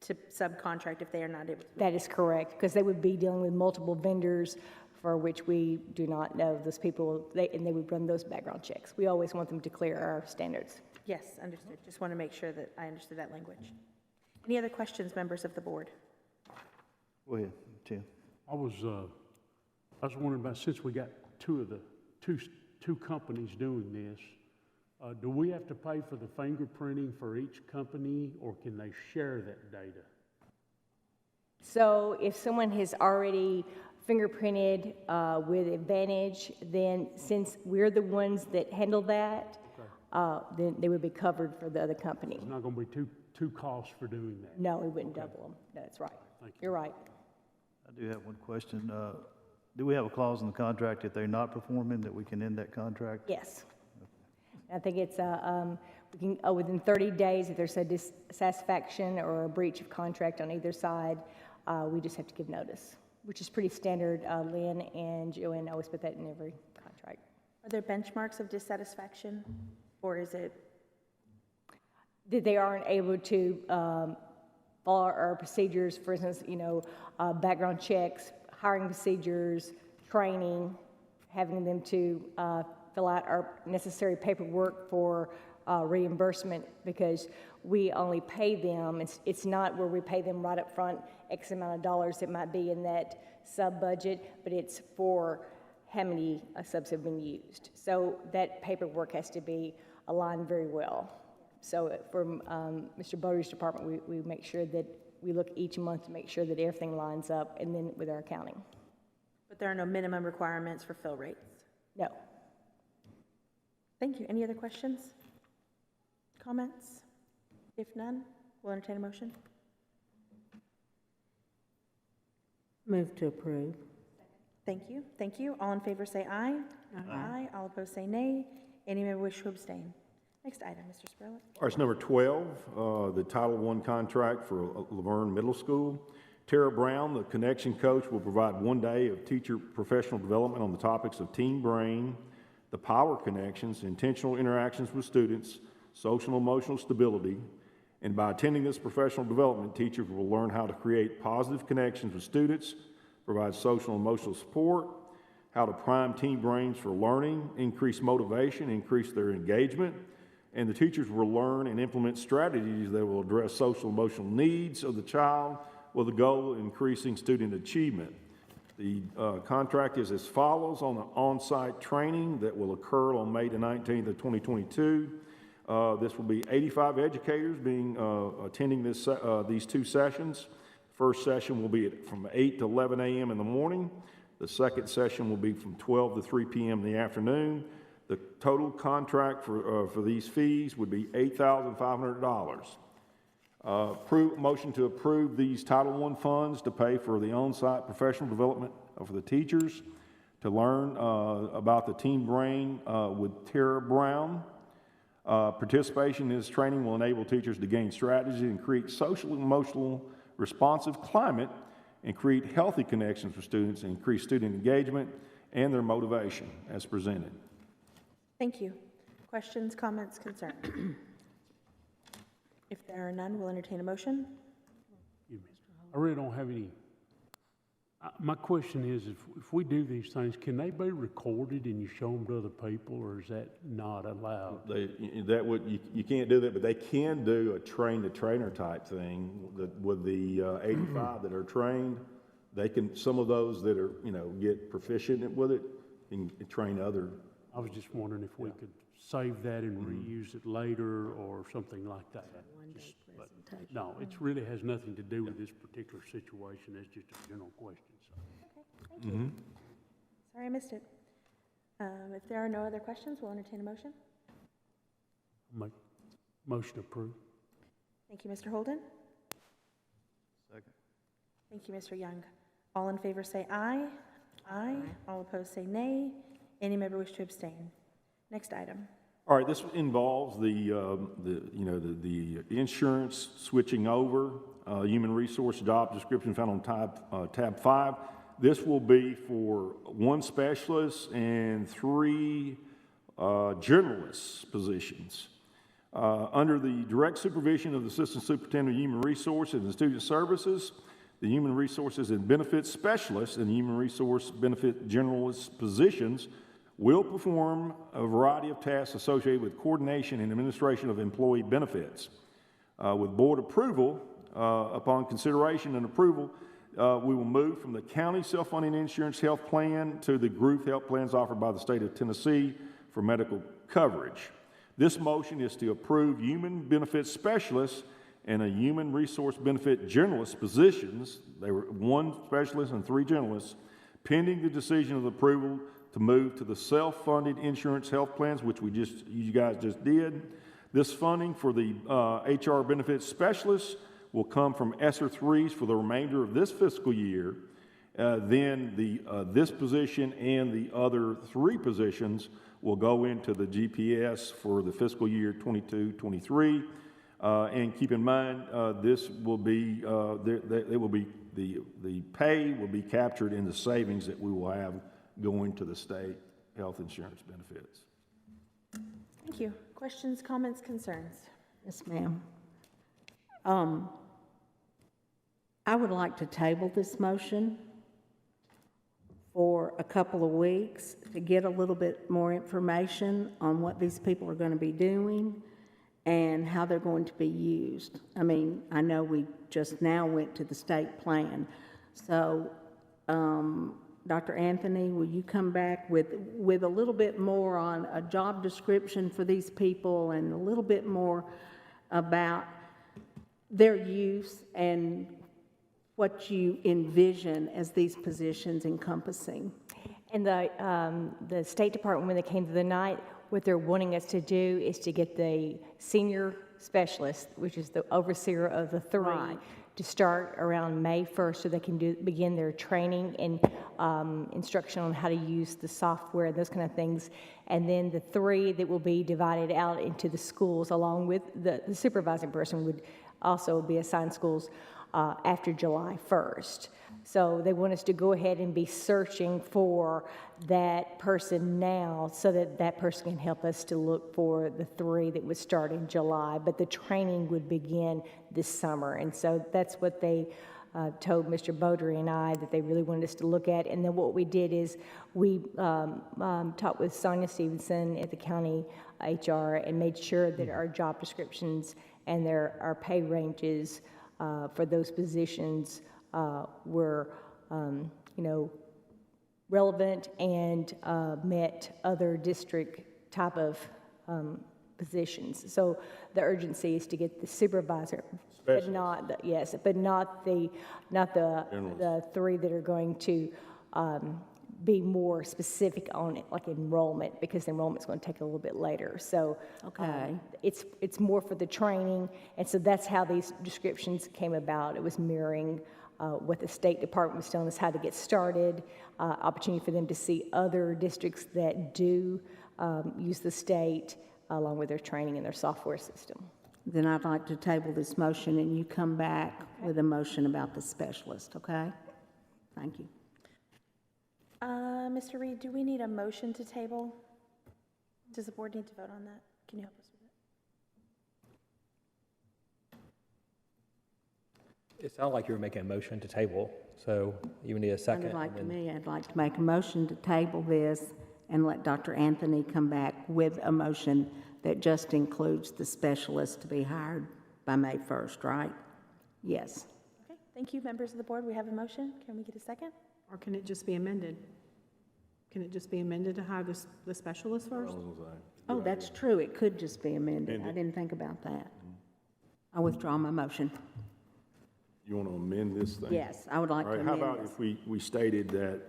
to subcontract if they are not able to? That is correct, because they would be dealing with multiple vendors for which we do not know those people, and they would run those background checks. We always want them to clear our standards. Yes, understood. Just want to make sure that I understood that language. Any other questions, members of the board? Go ahead, Tim. I was wondering about, since we got two two companies doing this, do we have to pay for the fingerprinting for each company, or can they share that data? So if someone has already fingerprinted with Advantage, then since we're the ones that handle that, then they would be covered for the other company. There's not going to be two costs for doing that. No, we wouldn't double them. That's right. Thank you. You're right. I do have one question. Do we have a clause in the contract if they're not performing that we can end that contract? Yes. I think it's we can within 30 days if there's a dissatisfaction or a breach of contract on either side, we just have to give notice, which is pretty standard. Lynn and Joanne always put that in every contract. Are there benchmarks of dissatisfaction, or is it? That they aren't able to follow our procedures, for instance, background checks, hiring procedures, training, having them to fill out our necessary paperwork for reimbursement, because we only pay them. It's not where we pay them right up front X amount of dollars that might be in that sub-budget, but it's for how many subs have been used. So that paperwork has to be aligned very well. So for Mr. Bodie's department, we make sure that we look each month to make sure that everything lines up, and then with our accounting. But there are no minimum requirements for fill rates? No. Thank you. Any other questions? Comments? If none, we'll entertain a motion. Move to approve. Thank you. Thank you. All in favor say aye. Aye. All opposed say nay. Any member wish to abstain? Next item, Mr. Spurlock. All right, it's number 12, the Title I contract for Laverne Middle School. Tara Brown, the connection coach, will provide 1 day of teacher professional development on the topics of Team Brain, the power connections, intentional interactions with students, social and emotional stability. And by attending this professional development, teachers will learn how to create positive connections with students, provide social and emotional support, how to prime teen brains for learning, increase motivation, increase their engagement. And the teachers will learn and implement strategies that will address social and emotional needs of the child with the goal of increasing student achievement. The contract is as follows: on the on-site training that will occur on May the 19th of 2022. This will be 85 educators attending these two sessions. First session will be from 8 to 11 a.m. in the morning. The second session will be from 12 to 3 p.m. in the afternoon. The total contract for these fees would be $8,500. Motion to approve these Title I funds to pay for the on-site professional development for the teachers, to learn about the Team Brain with Tara Brown. Participation in this training will enable teachers to gain strategies and create social and emotional responsive climate and create healthy connections with students and increase student engagement and their motivation as presented. Thank you. Questions, comments, concerns? If there are none, we'll entertain a motion. I really don't have any. My question is, if we do these things, can they be recorded and you show them to other people, or is that not allowed? You can't do that, but they can do a train-the-trainer type thing with the 85 that are trained. They can, some of those that are, get proficient with it, can train other. I was just wondering if we could save that and reuse it later or something like that. No, it really has nothing to do with this particular situation. It's just a general question. Okay, thank you. Sorry I missed it. If there are no other questions, we'll entertain a motion. Motion approved. Thank you, Mr. Holden. Second. Thank you, Mr. Young. All in favor say aye. Aye. All opposed say nay. Any member wish to abstain? Next item. All right, this involves the insurance switching over, human resource job description found on tab 5. This will be for 1 specialist and 3 generalist positions. Under the direct supervision of the Assistant Superintendent of Human Resources and Student Services, the Human Resources and Benefits Specialist and Human Resource Benefit Generalist positions will perform a variety of tasks associated with coordination and administration of employee benefits. With board approval, upon consideration and approval, We will move from the county self-funding insurance health plan to the group health plans offered by the state of Tennessee for medical coverage. This motion is to approve human benefits specialists and a human resource benefit generalist positions. They were 1 specialist and 3 generalists, pending the decision of approval to move to the self-funded insurance health plans, which you guys just did. This funding for the HR benefits specialists will come from ESSER 3s for the remainder of this fiscal year. Then this position and the other 3 positions will go into the GPS for the fiscal year 22-23. And keep in mind, this will be, the pay will be captured in the savings that we will have going to the state health insurance benefits. Thank you. Questions, comments, concerns? Yes, ma'am. I would like to table this motion for a couple of weeks to get a little bit more information on what these people are going to be doing and how they're going to be used. I mean, I know we just now went to the state plan. So, Dr. Anthony, will you come back with a little bit more on a job description for these people and a little bit more about their use and what you envision as these positions encompassing? And the State Department, when they came to the night, what they're wanting us to do is to get the senior specialist, which is the overseer of the 3, Right. to start around May 1st so they can begin their training and instruction on how to use the software, those kind of things. And then the 3 that will be divided out into the schools, along with the supervising person would also be assigned schools after July 1st. So they want us to go ahead and be searching for that person now so that that person can help us to look for the 3 that would start in July, but the training would begin this summer. And so that's what they told Mr. Beaudry and I that they really wanted us to look at. And then what we did is we talked with Sonia Stevenson at the county HR and made sure that our job descriptions and our pay ranges for those positions were, relevant and met other district type of positions. So the urgency is to get the supervisor, but not the 3 that are going to be more specific on it, like enrollment, because enrollment's going to take a little bit later. So it's more for the training, and so that's how these descriptions came about. It was mirroring what the State Department was telling us how to get started, opportunity for them to see other districts that do use the state along with their training and their software system. Then I'd like to table this motion and you come back with a motion about the specialist, okay? Thank you. Mr. Reed, do we need a motion to table? Does the board need to vote on that? Can you help us with that? It sounded like you were making a motion to table, so you need a second. I'd like to make a motion to table this and let Dr. Anthony come back with a motion that just includes the specialist to be hired by May 1st, right? Yes. Okay, thank you, members of the board. We have a motion. Can we get a second? Or can it just be amended? Can it just be amended to hire the specialist first? Oh, that's true. It could just be amended. I didn't think about that. I withdraw my motion. You want to amend this thing? Yes, I would like to amend How about this. if we stated that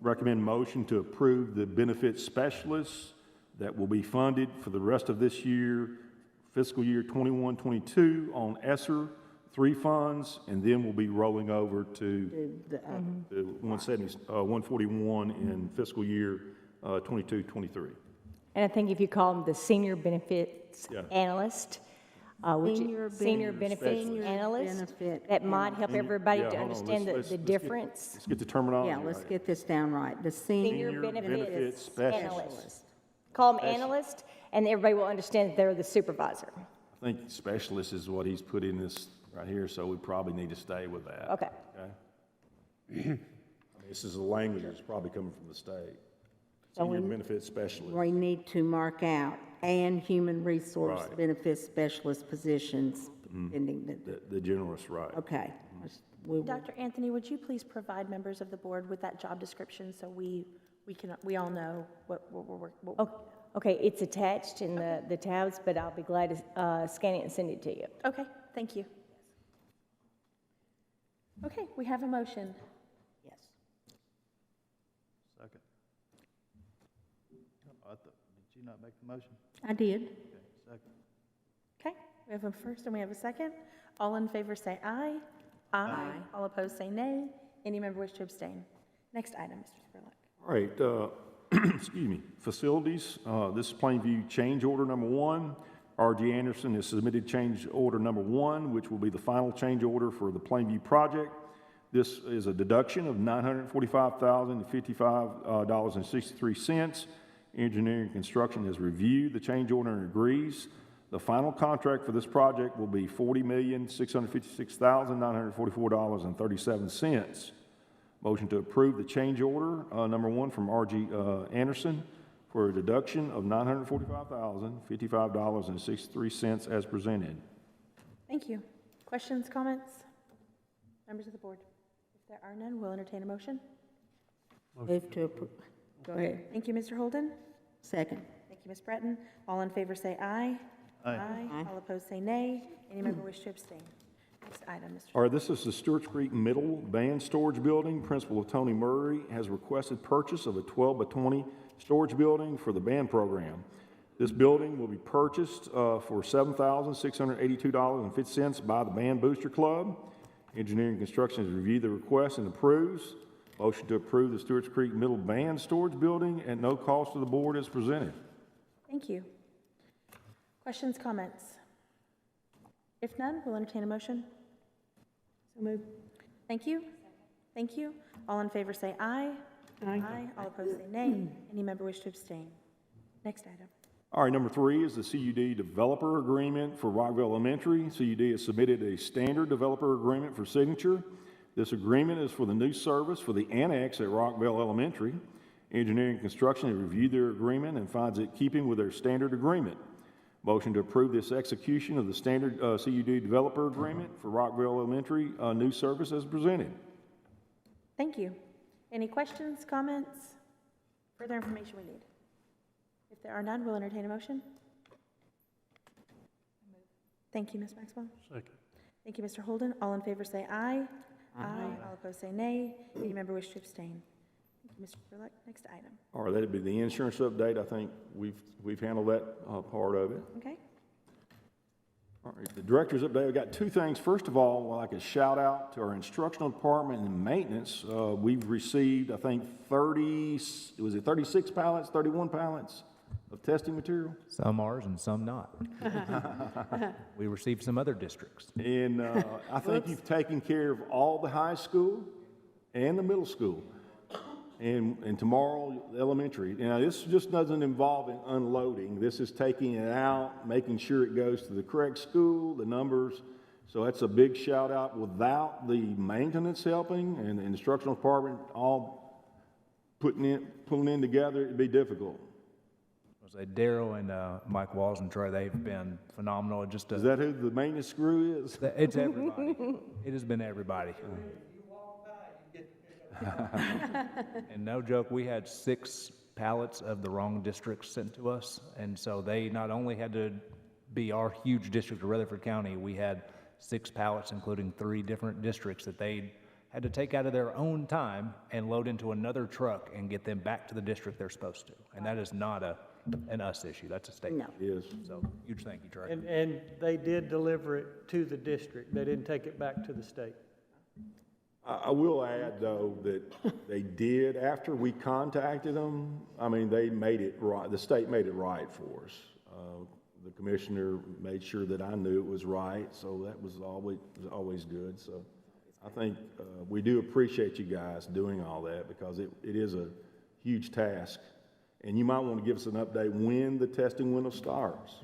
recommend motion to approve the benefit specialists that will be funded for the rest of this year, fiscal year 21-22 on ESSER 3 funds, and then we'll be rolling over to the 141 in fiscal year 22-23. And I think if you call them the senior benefits analyst, senior benefits analyst, that might help everybody to understand the difference. Let's get the terminology Yeah, let's get this down right. The Senior senior benefits specialist. analyst. Call them analyst, and everybody will understand that they're the supervisor. I think specialist is what he's put in this right here, so we probably need to stay with that. Okay. I mean, this is a language that's probably coming from the state. So Senior benefit specialist. We need to mark out and human resource Right. benefits specialist positions pending The generalist, right. Okay, Dr. Anthony, would you please provide members of the board with that job description so we all know what we're. Okay, it's attached in the tabs, but I'll be glad to scan it and send it to you. Okay, thank you. Okay, we have a motion. Yes. Second. Did you not make the motion? I did. Okay, second. Okay, we have a first and we have a second. All in favor say aye. Aye. All opposed say nay. Any member wish to abstain? Next item, Mr. Spurlock. All right, excuse me, facilities, this is Plainview change order number 1. R.G. Anderson has submitted change order number 1, which will be the final change order for the Plainview project. This is a deduction of $945,055.63. Engineering and Construction has reviewed the change order and agrees. The final contract for this project will be $40,656,944.37. Motion to approve the change order number 1 from R.G. Anderson for a deduction of $945,055.63 as presented. Thank you. Questions, comments? Members of the board? If there are none, we'll entertain a motion. Move to approve. Go ahead. Thank you, Mr. Holden. Second. Thank you, Ms. Breton. All in favor say aye. Aye. All opposed say nay. Any member wish to abstain? Next item, Mr. All right, this is the Stewart's Creek Middle Band Storage Building. Principal Tony Murray has requested purchase of a 12 by 20 storage building for the band program. This building will be purchased for $7,682.50 by the Band Booster Club. Engineering and Construction has reviewed the request and approves. Motion to approve the Stewart's Creek Middle Band Storage Building at no cost to the board is presented. Thank you. Questions, comments? If none, we'll entertain a motion. So move. Thank you. Thank you. All in favor say aye. Aye. All opposed say nay. Any member wish to abstain? Next item. All right, number 3 is the CUD Developer Agreement for Rockville Elementary. CUD has submitted a standard developer agreement for signature. This agreement is for the new service for the annex at Rockville Elementary. Engineering and Construction have reviewed their agreement and finds it keeping with their standard agreement. Motion to approve this execution of the standard CUD Developer Agreement for Rockville Elementary new service as presented. Thank you. Any questions, comments? Further information we need? If there are none, we'll entertain a motion. Thank you, Ms. Maxwell. Second. Thank you, Mr. Holden. All in favor say aye. Aye. All opposed say nay. Any member wish to abstain? Thank you, Mr. Spurlock. Next item. All right, that'd be the insurance update. I think we've handled that part of it. Okay. All right, the director's update. I've got 2 things. First of all, I'd like a shout out to our instructional department and maintenance. We've received, I think, 36 pallets, 31 pallets of testing material? Some ours and some not. We received some other districts. And I think you've taken care of all the high school and the middle school. And tomorrow, elementary. Now, this just doesn't involve unloading. This is taking it out, making sure it goes to the correct school, the numbers. So that's a big shout out. Without the maintenance helping and the instructional department all pulling in together, it'd be difficult. Daryl and Mike Walls and Troy, they've been phenomenal. Is that who the maintenance crew is? It's everybody. It has been everybody. And no joke, we had 6 pallets of the wrong districts sent to us, and so they not only had to be our huge district of Rutherford County, we had 6 pallets, including 3 different districts that they had to take out of their own time and load into another truck and get them back to the district they're supposed to. And that is not an us issue, that's a state. No. It is. So huge thank you, Trey. And they did deliver it to the district. They didn't take it back to the state. I will add, though, that they did, after we contacted them, I mean, they made it right. The state made it right for us. The commissioner made sure that I knew it was right, so that was always good. So I think we do appreciate you guys doing all that because it is a huge task. And you might want to give us an update when the testing window starts.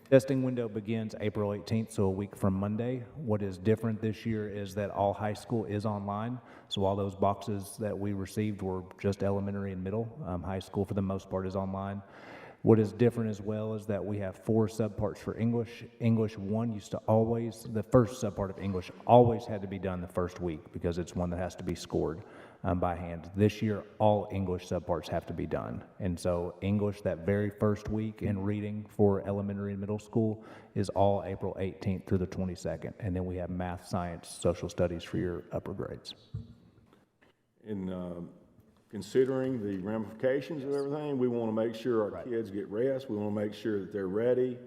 Testing window begins April 18th, so a week from Monday. What is different this year is that all high school is online. So all those boxes that we received were just elementary and middle. High school, for the most part, is online. What is different as well is that we have 4 subparts for English. English 1 used to always, the first subpart of English always had to be done the first week because it's one that has to be scored by hand. This year, all English subparts have to be done. And so English, that very first week in reading for elementary and middle school is all April 18th through the 22nd. And then we have math, science, social studies for your upper grades. In considering the ramifications of everything, we want to make sure our kids get rest. We want to make sure that they're ready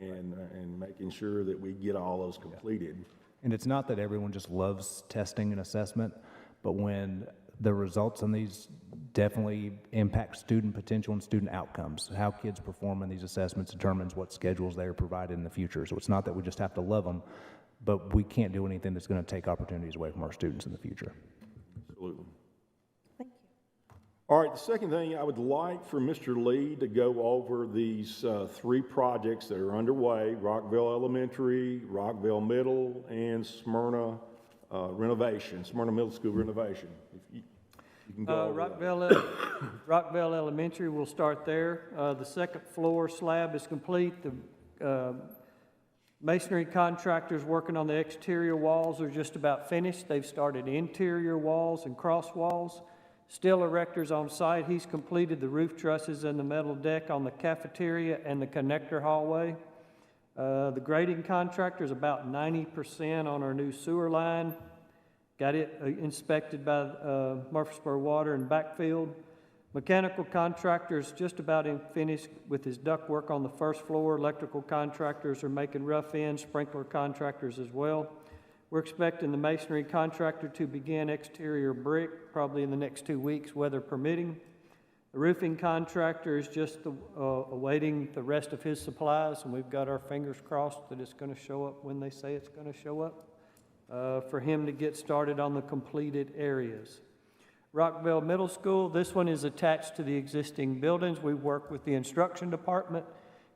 and making sure that we get all those completed. And it's not that everyone just loves testing and assessment, but when the results on these definitely impact student potential and student outcomes. How kids perform in these assessments determines what schedules they are provided in the future. So it's not that we just have to love them, but we can't do anything that's going to take opportunities away from our students in the future. Absolutely. Thank you. All right, the second thing, I would like for Mr. Lee to go over these 3 projects that are underway: Rockville Elementary, Rockville Middle, and Smyrna renovation, Smyrna Middle School renovation. If you can go over that. Rockville Elementary, we'll start there. The second floor slab is complete. The masonry contractors working on the exterior walls are just about finished. They've started interior walls and cross walls. Steel erectors on site. He's completed the roof trusses and the metal deck on the cafeteria and the connector hallway. The grading contractor is about 90% on our new sewer line. Got it inspected by Murfreesboro Water and Backfield. Mechanical contractor is just about finished with his duct work on the first floor. Electrical contractors are making rough ends, sprinkler contractors as well. We're expecting the masonry contractor to begin exterior brick probably in the next 2 weeks, weather permitting. The roofing contractor is just awaiting the rest of his supplies, and we've got our fingers crossed that it's going to show up when they say it's going to show up for him to get started on the completed areas. Rockville Middle School, this one is attached to the existing buildings. We work with the instruction department.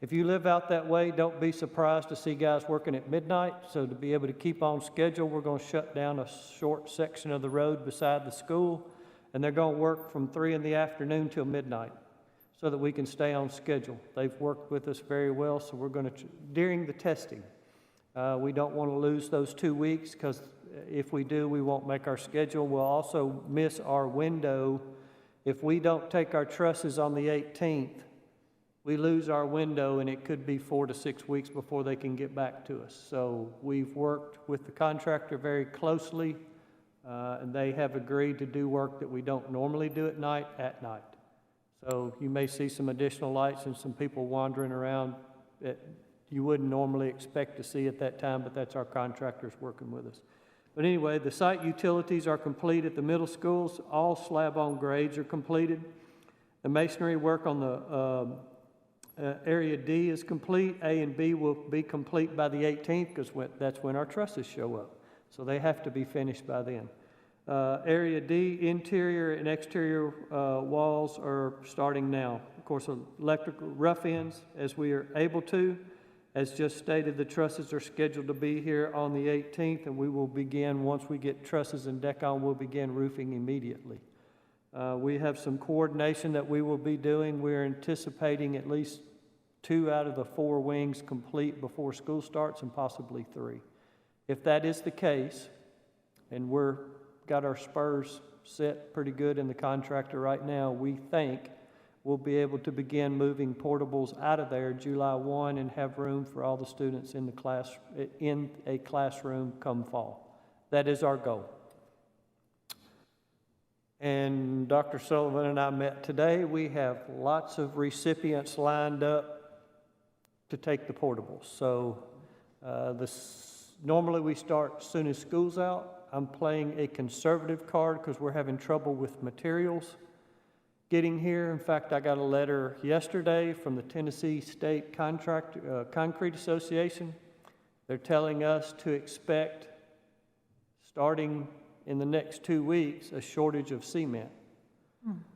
If you live out that way, don't be surprised to see guys working at midnight. So to be able to keep on schedule, we're going to shut down a short section of the road beside the school, and they're going to work from 3 in the afternoon till midnight so that we can stay on schedule. They've worked with us very well, so we're going to, during the testing, we don't want to lose those 2 weeks, because if we do, we won't make our schedule. We'll also miss our window. If we don't take our trusses on the 18th, we lose our window, and it could be 4 to 6 weeks before they can get back to us. So we've worked with the contractor very closely, and they have agreed to do work that we don't normally do at night. So you may see some additional lights and some people wandering around that you wouldn't normally expect to see at that time, but that's our contractors working with us. But anyway, the site utilities are complete at the middle schools. All slab-on grades are completed. The masonry work on the Area D is complete. A and B will be complete by the 18th, because that's when our trusses show up. So they have to be finished by then. Area D, interior and exterior walls are starting now. Of course, electrical rough ends as we are able to. As just stated, the trusses are scheduled to be here on the 18th, and we will begin, once we get trusses and deck on, we'll begin roofing immediately. We have some coordination that we will be doing. We're anticipating at least 2 out of the 4 wings complete before school starts, and possibly 3. If that is the case, and we're got our spurs set pretty good in the contractor right now, we think we'll be able to begin moving portables out of there July 1 and have room for all the students in the class, in a classroom come fall. That is our goal. And Dr. Sullivan and I met today. We have lots of recipients lined up to take the portables. So normally we start as soon as school's out. I'm playing a conservative card because we're having trouble with materials getting here. In fact, I got a letter yesterday from the Tennessee State Concrete Association. They're telling us to expect, starting in the next 2 weeks, a shortage of cement,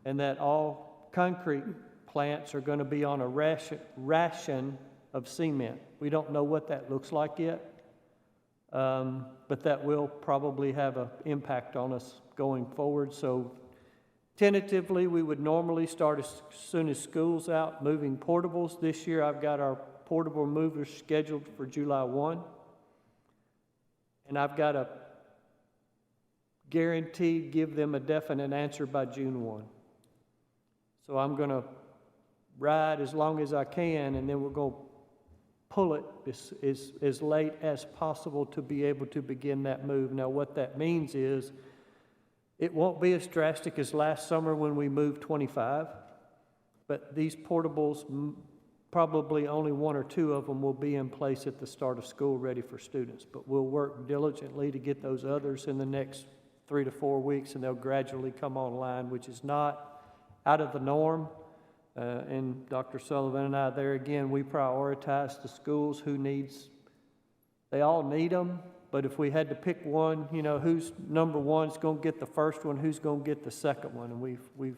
and that all concrete plants are going to be on a ration of cement. We don't know what that looks like yet, but that will probably have an impact on us going forward. So Tentatively, we would normally start as soon as school's out moving portables. This year, I've got our portable movers scheduled for July 1. And I've got a guaranteed give them a definite answer by June 1. So I'm going to ride as long as I can, and then we're going to pull it as late as possible to be able to begin that move. Now, what that means is it won't be as drastic as last summer when we moved 25, but these portables, probably only 1 or 2 of them will be in place at the start of school ready for students. But we'll work diligently to get those others in the next 3 to 4 weeks, and they'll gradually come online, which is not out of the norm. And Dr. Sullivan and I, there again, we prioritize the schools who needs, they all need them. But if we had to pick one, you know, who's number one is going to get the first one, who's going to get the second one, and we've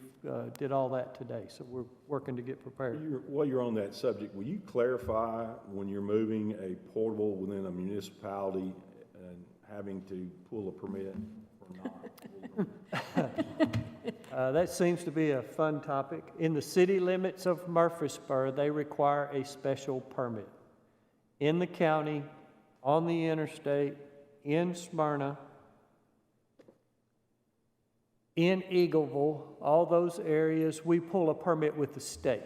did all that today. So we're working to get prepared. While you're on that subject, will you clarify when you're moving a portable within a municipality and having to pull a permit or not? That seems to be a fun topic. In the city limits of Murfreesboro, they require a special permit. In the county, on the interstate, in Smyrna, in Eagleville, all those areas, we pull a permit with the state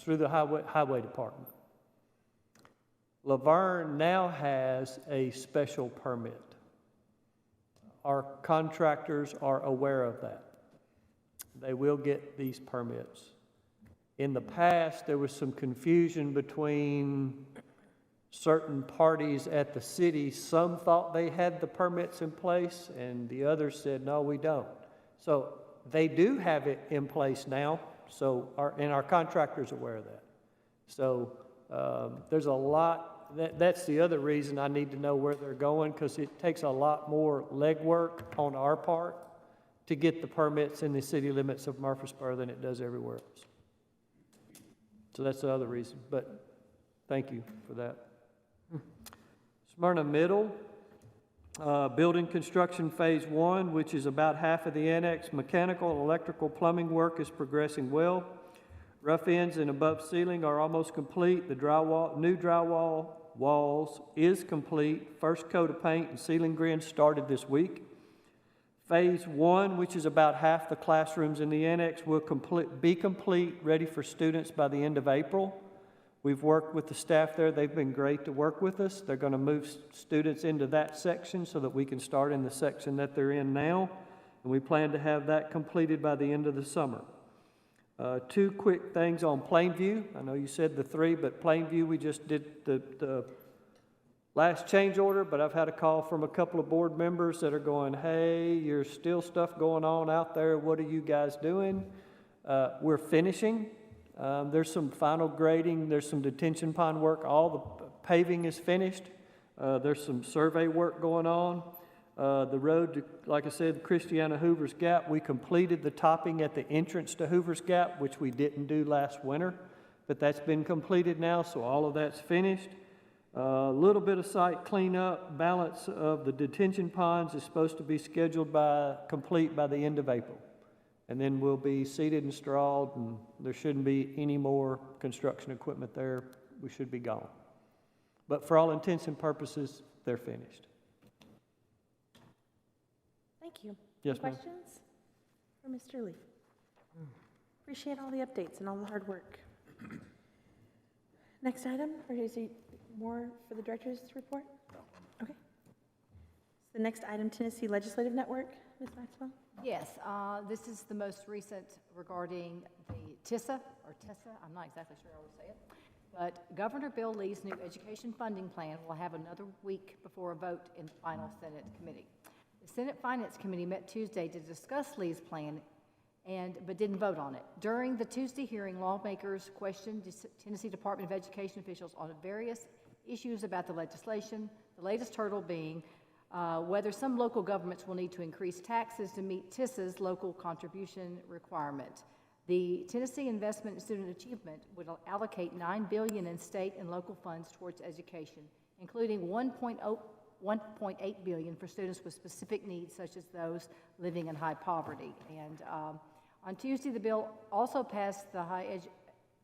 through the highway department. Laverne now has a special permit. Our contractors are aware of that. They will get these permits. In the past, there was some confusion between certain parties at the city. Some thought they had the permits in place, and the others said, no, we don't. So they do have it in place now, so our contractor's aware of that. So there's a lot, that's the other reason I need to know where they're going, because it takes a lot more legwork on our part to get the permits in the city limits of Murfreesboro than it does everywhere else. So that's the other reason, but thank you for that. Smyrna Middle, building construction phase 1, which is about half of the annex. Mechanical and electrical plumbing work is progressing well. Rough ends and above ceiling are almost complete. The new drywall walls is complete. First coat of paint and ceiling grins started this week. Phase 1, which is about half the classrooms in the annex, will be complete, ready for students by the end of April. We've worked with the staff there. They've been great to work with us. They're going to move students into that section so that we can start in the section that they're in now. And we plan to have that completed by the end of the summer. 2 quick things on Plainview. I know you said the 3, but Plainview, we just did the last change order, but I've had a call from a couple of board members that are going, hey, there's still stuff going on out there. What are you guys doing? We're finishing. There's some final grading. There's some detention pond work. All the paving is finished. There's some survey work going on. The road, to, like I said, Christiana Hoover's Gap, we completed the topping at the entrance to Hoover's Gap, which we didn't do last winter, but that's been completed now, so all of that's finished. A little bit of site cleanup, balance of the detention ponds is supposed to be scheduled complete by the end of April. And then we'll be seeded and strawed, and there shouldn't be any more construction equipment there. We should be gone. But for all intents and purposes, they're finished. Thank you. Yes, ma'am. Questions for Mr. Lee? Appreciate all the updates and all the hard work. Next item, or is it more for the director's report? Okay. The next item, Tennessee Legislative Network, Ms. Maxwell? Yes, this is the most recent regarding the TISA, or TISA, I'm not exactly sure how to say it, but Governor Bill Lee's new education funding plan will have another week before a vote in the final Senate committee. The Senate Finance Committee met Tuesday to discuss Lee's plan, but didn't vote on it. During the Tuesday hearing, lawmakers questioned Tennessee Department of Education officials on various issues about the legislation, the latest hurdle being whether some local governments will need to increase taxes to meet TISA's local contribution requirement. The Tennessee Investment in Student Achievement would allocate $9 billion in state and local funds towards education, including $1.8 billion for students with specific needs, such as those living in high poverty. And on Tuesday, the bill also passed the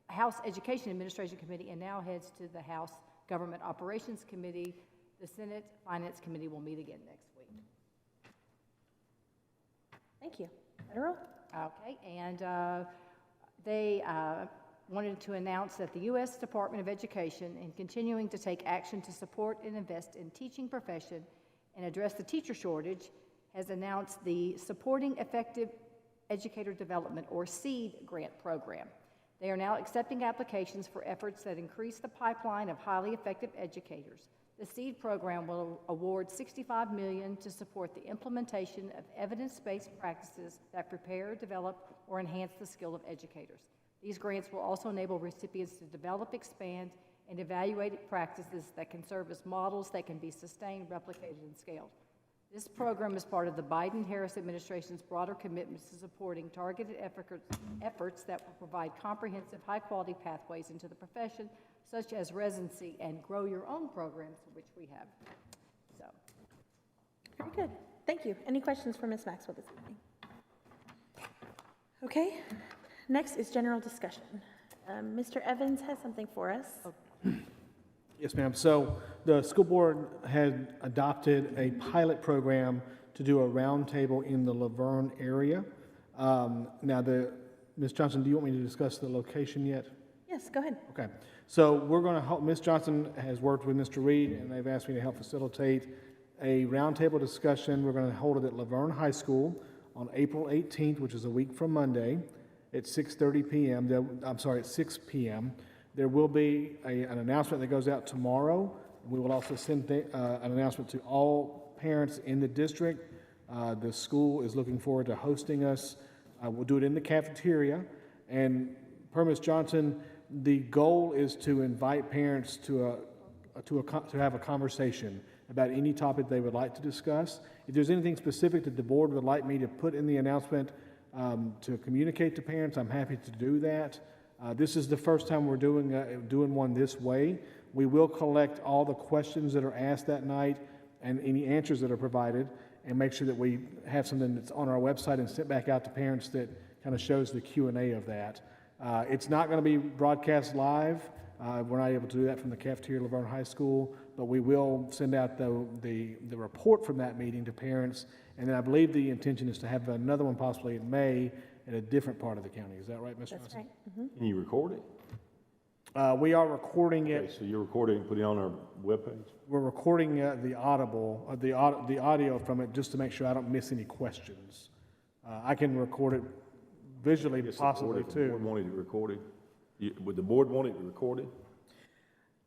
House Education Administration Committee and now heads to the House Government Operations Committee. The Senate Finance Committee will meet again next week. Thank you. Federal? Okay, and they wanted to announce that the U.S. Department of Education, in continuing to take action to support and invest in teaching profession and address the teacher shortage, has announced the Supporting Effective Educator Development, or SEED, grant program. They are now accepting applications for efforts that increase the pipeline of highly effective educators. The SEED program will award $65 million to support the implementation of evidence-based practices that prepare, develop, or enhance the skill of educators. These grants will also enable recipients to develop, expand, and evaluate practices that can serve as models that can be sustained, replicated, and scaled. This program is part of the Biden-Harris administration's broader commitments to supporting targeted efforts that will provide comprehensive, high-quality pathways into the profession, such as residency and grow your own programs, which we have. So, Very good. Thank you. Any questions for Ms. Maxwell this evening? Okay. Next is general discussion. Mr. Evans has something for us. Yes, ma'am. So the school board had adopted a pilot program to do a roundtable in the Laverne area. Now, Ms. Johnson, do you want me to discuss the location yet? Yes, go ahead. Okay. So we're going to help, Ms. Johnson has worked with Mr. Reed, and they've asked me to help facilitate a roundtable discussion. We're going to hold it at Laverne High School on April 18th, which is a week from Monday, at 6:30 p.m. I'm sorry, at 6 p.m. There will be an announcement that goes out tomorrow. We will also send an announcement to all parents in the district. The school is looking forward to hosting us. We'll do it in the cafeteria. And per Ms. Johnson, the goal is to invite parents to have a conversation about any topic they would like to discuss. If there's anything specific that the board would like me to put in the announcement to communicate to parents, I'm happy to do that. This is the first time we're doing one this way. We will collect all the questions that are asked that night and any answers that are provided, and make sure that we have something that's on our website and sent back out to parents that kind of shows the Q&A of that. It's not going to be broadcast live. We're not able to do that from the cafeteria at Laverne High School, but we will send out the report from that meeting to parents, and then I believe the intention is to have another one possibly in May in a different part of the county. Is that right, Ms. Johnson? That's right. Mm-hmm. Can you record it? We are recording it. Okay, so you're recording and putting it on our webpage? We're recording the audio from it just to make sure I don't miss any questions. I can record it visually, possibly too. Would the board want it recorded? Would the board want it recorded?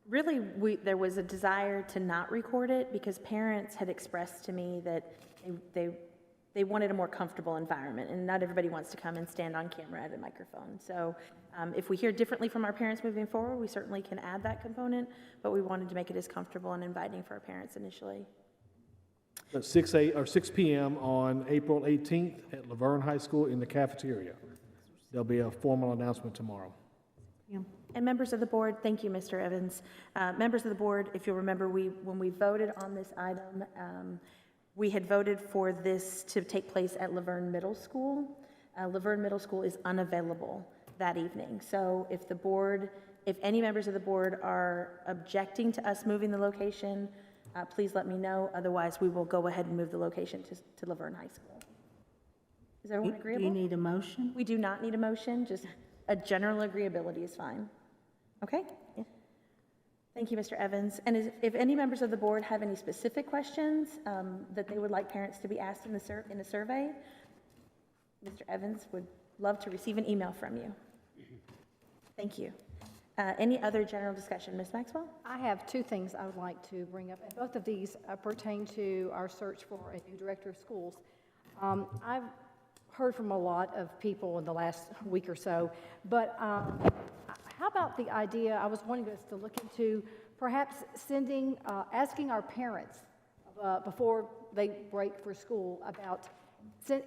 Really, there was a desire to not record it because parents had expressed to me that they wanted a more comfortable environment, and not everybody wants to come and stand on camera at a microphone. So if we hear differently from our parents moving forward, we certainly can add that component, but we wanted to make it as comfortable and inviting for our parents initially. At 6 p.m. on April 18th at Laverne High School in the cafeteria. There'll be a formal announcement tomorrow. Yeah. And members of the board, thank you, Mr. Evans. Members of the board, if you'll remember, when we voted on this item, we had voted for this to take place at Laverne Middle School. Laverne Middle School is unavailable that evening. So if any members of the board are objecting to us moving the location, please let me know. Otherwise, we will go ahead and move the location to Laverne High School. Is everyone agreeable? Do you need a motion? We do not need a motion, just a general agreeability is fine. Okay? Yeah. Thank you, Mr. Evans. And if any members of the board have any specific questions that they would like parents to be asked in the survey, Mr. Evans would love to receive an email from you. Thank you. Any other general discussion? Ms. Maxwell? I have two things I would like to bring up, and both of these pertain to our search for a new director of schools. I've heard from a lot of people in the last week or so, but how about the idea, I was wanting us to look into perhaps asking our parents before they break for school about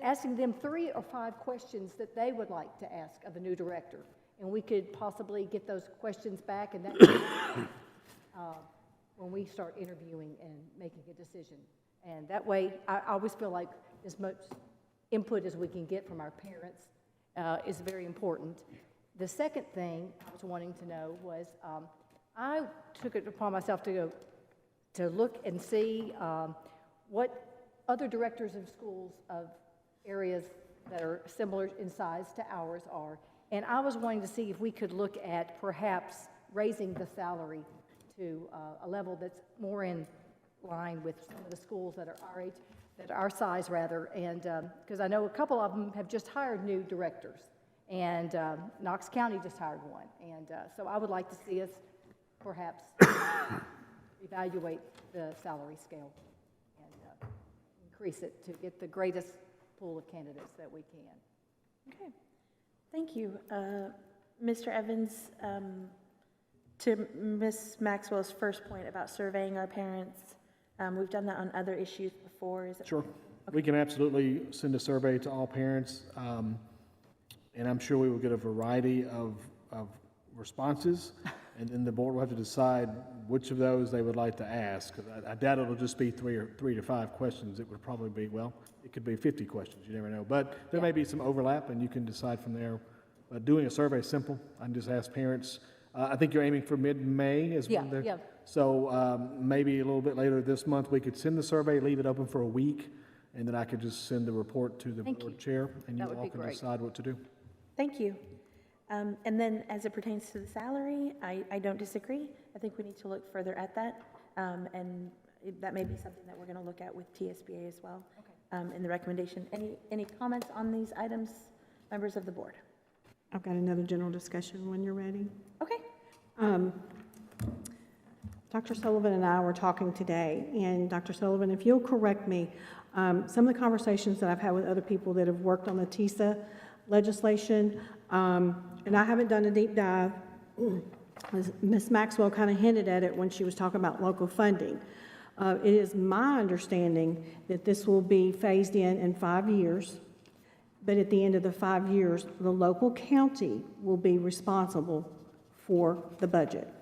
asking them 3 or 5 questions that they would like to ask of the new director. And we could possibly get those questions back, and that when we start interviewing and making a decision. And that way, I always feel like as much input as we can get from our parents is very important. The second thing I was wanting to know was, I took it upon myself to look and see what other directors of schools of areas that are similar in size to ours are. And I was wanting to see if we could look at perhaps raising the salary to a level that's more in line with some of the schools that are our age, that are our size rather, and because I know a couple of them have just hired new directors, and Knox County just hired one, and so I would like to see us perhaps evaluate the salary scale and increase it to get the greatest pool of candidates that we can. Okay, thank you. Mr. Evans, to Ms. Maxwell's first point about surveying our parents, we've done that on other issues before. Is it? Sure. We can absolutely send a survey to all parents, and I'm sure we will get a variety of responses, and then the board will have to decide which of those they would like to ask. 'Cause I doubt it'll just be three to five questions. It would probably be, well, it could be 50 questions. You never know. But there may be some overlap, and you can decide from there. But doing a survey is simple. I can just ask parents. I think you're aiming for mid-May is when the... Yeah. So maybe a little bit later this month, we could send the survey, leave it open for a week, and then I could just send the report to the board chair, and you all can decide what to do. Thank you. And then as it pertains to the salary, I don't disagree. I think we need to look further at that. And that may be something that we're going to look at with TSBA as well in the recommendation. Any comments on these items, members of the board? I've got another general discussion when you're ready. Okay. Dr. Sullivan and I were talking today, and Dr. Sullivan, if you'll correct me, some of the conversations that I've had with other people that have worked on the TISA legislation, and I haven't done a deep dive, Ms. Maxwell kind of hinted at it when she was talking about local funding. It is my understanding that this will be phased in 5 years, but at the end of the 5 years, the local county will be responsible for the budget.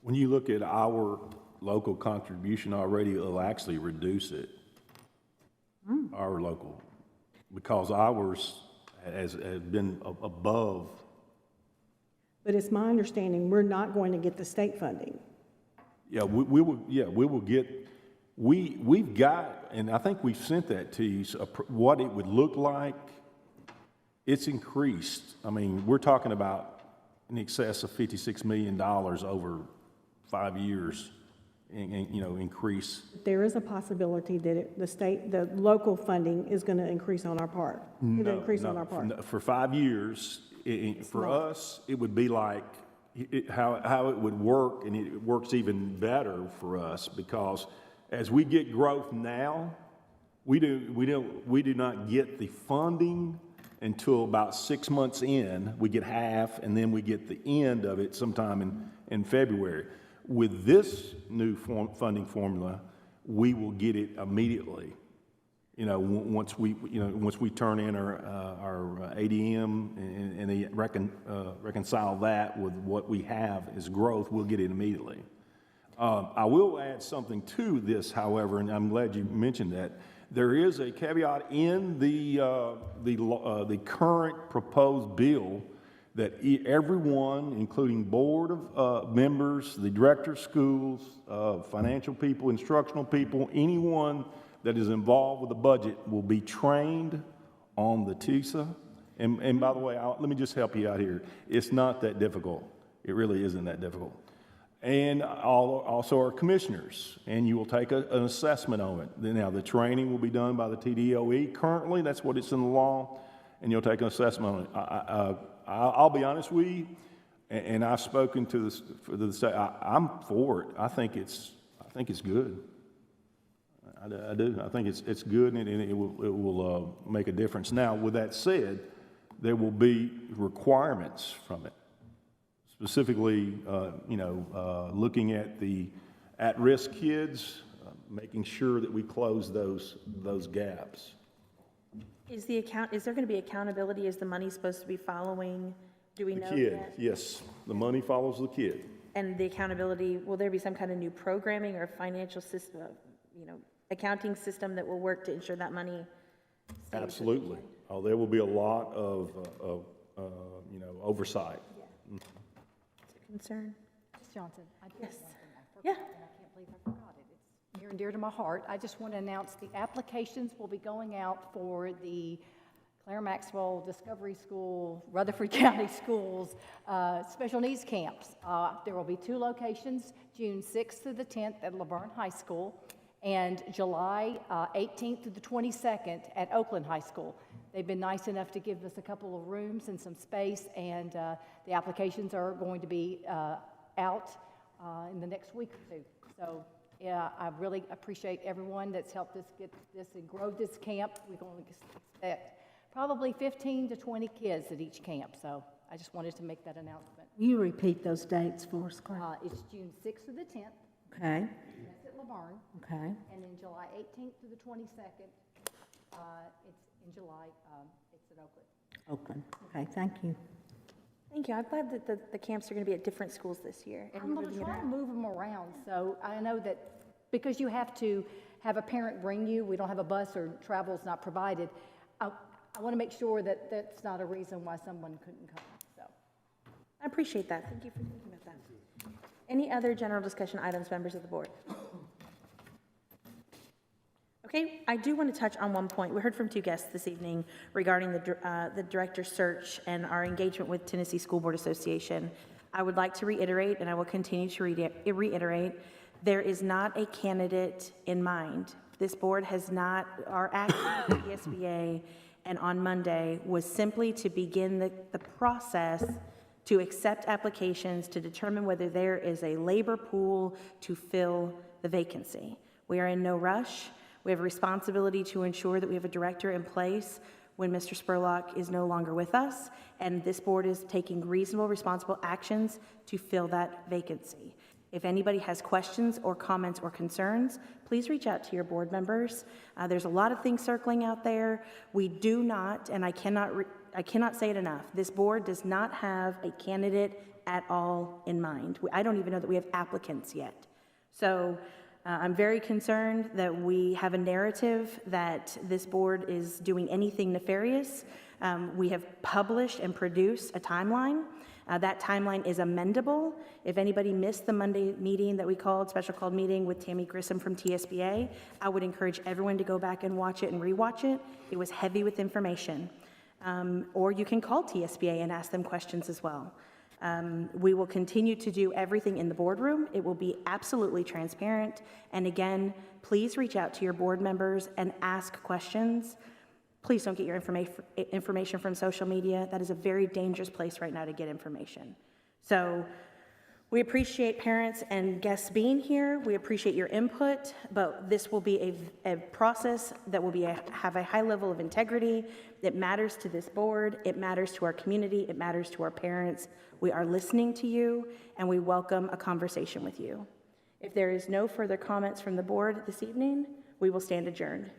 When you look at our local contribution already, it'll actually reduce it, our local, because ours has been above. But it's my understanding we're not going to get the state funding. Yeah, we will get, we've got, and I think we've sent that to you, so what it would look like. It's increased. I mean, we're talking about in excess of $56 million over 5 years, increase. There is a possibility that the local funding is going to increase on our part. It'll increase on our part. For 5 years, for us, it would be like how it would work, and it works even better for us because as we get growth now, we do not get the funding until about 6 months in. We get half, and then we get the end of it sometime in February. With this new funding formula, we will get it immediately. Once we turn in our ADM and they reconcile that with what we have as growth, we'll get it immediately. I will add something to this, however, and I'm glad you mentioned that. There is a caveat in the current proposed bill that everyone, including board of members, the director of schools, financial people, instructional people, anyone that is involved with the budget will be trained on the TISA. And by the way, let me just help you out here. It's not that difficult. It really isn't that difficult. And also our commissioners, and you will take an assessment on it. Now, the training will be done by the TDOE. Currently, that's what it's in the law, and you'll take an assessment on it. I'll be honest with you, and I've spoken to the state. I'm for it. I think it's good. I do. I think it's good, and it will make a difference. Now, with that said, there will be requirements from it. Specifically, looking at the at-risk kids, making sure that we close those gaps. Is there going to be accountability? Is the money supposed to be following? Do we know The kid, yet? yes. The money follows the kid. And the accountability, will there be some kind of new programming or financial system, accounting system that will work to ensure that money stays? Absolutely. There will be a lot of oversight. Is it a concern? Ms. Johnson, I do have Yes. one thing I forgot, Yeah. and I can't believe I forgot it. It's near and dear to my heart. I just want to announce the applications will be going out for the Claire Maxwell Discovery School, Rutherford County Schools, special needs camps. There will be 2 locations, June 6th through the 10th at Laverne High School, and July 18th through the 22nd at Oakland High School. They've been nice enough to give us a couple of rooms and some space, and the applications are going to be out in the next week or 2. So, yeah, I really appreciate everyone that's helped us get this and grow this camp. We're going to expect probably 15 to 20 kids at each camp, so I just wanted to make that announcement. You repeat those dates for us, Claire. It's June 6th through the 10th. Okay, That's at Laverne. okay. And then July 18th through the 22nd, it's in July, it's in Oakland. Oakland, okay, thank you. Thank you. I'm glad that the camps are going to be at different schools this year. And I'm you're going to moving it try to around. move them around, so I know that because you have to have a parent bring you, we don't have a bus or travel's not provided, I want to make sure that that's not a reason why someone couldn't come, so. I appreciate that. Thank you for thinking about that. Any other general discussion items, members of the board? Okay, I do want to touch on one point. We heard from 2 guests this evening regarding the director search and our engagement with Tennessee School Board Association. I would like to reiterate, and I will continue to reiterate, there is not a candidate in mind. This board has not, our action with the ESBA and on Monday was simply to begin the process to accept applications to determine whether there is a labor pool to fill the vacancy. We are in no rush. We have a responsibility to ensure that we have a director in place when Mr. Spurlock is no longer with us, and this board is taking reasonable, responsible actions to fill that vacancy. If anybody has questions or comments or concerns, please reach out to your board members. There's a lot of things circling out there. We do not, and I cannot say it enough, this board does not have a candidate at all in mind. I don't even know that we have applicants yet. So I'm very concerned that we have a narrative that this board is doing anything nefarious. We have published and produced a timeline. That timeline is amendable. If anybody missed the Monday meeting that we called, special called meeting with Tammy Grissom from TSBA, I would encourage everyone to go back and watch it and rewatch it. It was heavy with information. Or you can call TSBA and ask them questions as well. We will continue to do everything in the boardroom. It will be absolutely transparent. And again, please reach out to your board members and ask questions. Please don't get your information from social media. That is a very dangerous place right now to get information. So we appreciate parents and guests being here. We appreciate your input, but this will be a process that will have a high level of integrity. It matters to this board. It matters to our community. It matters to our parents. We are listening to you, and we welcome a conversation with you. If there is no further comments from the board this evening, we will stand adjourned.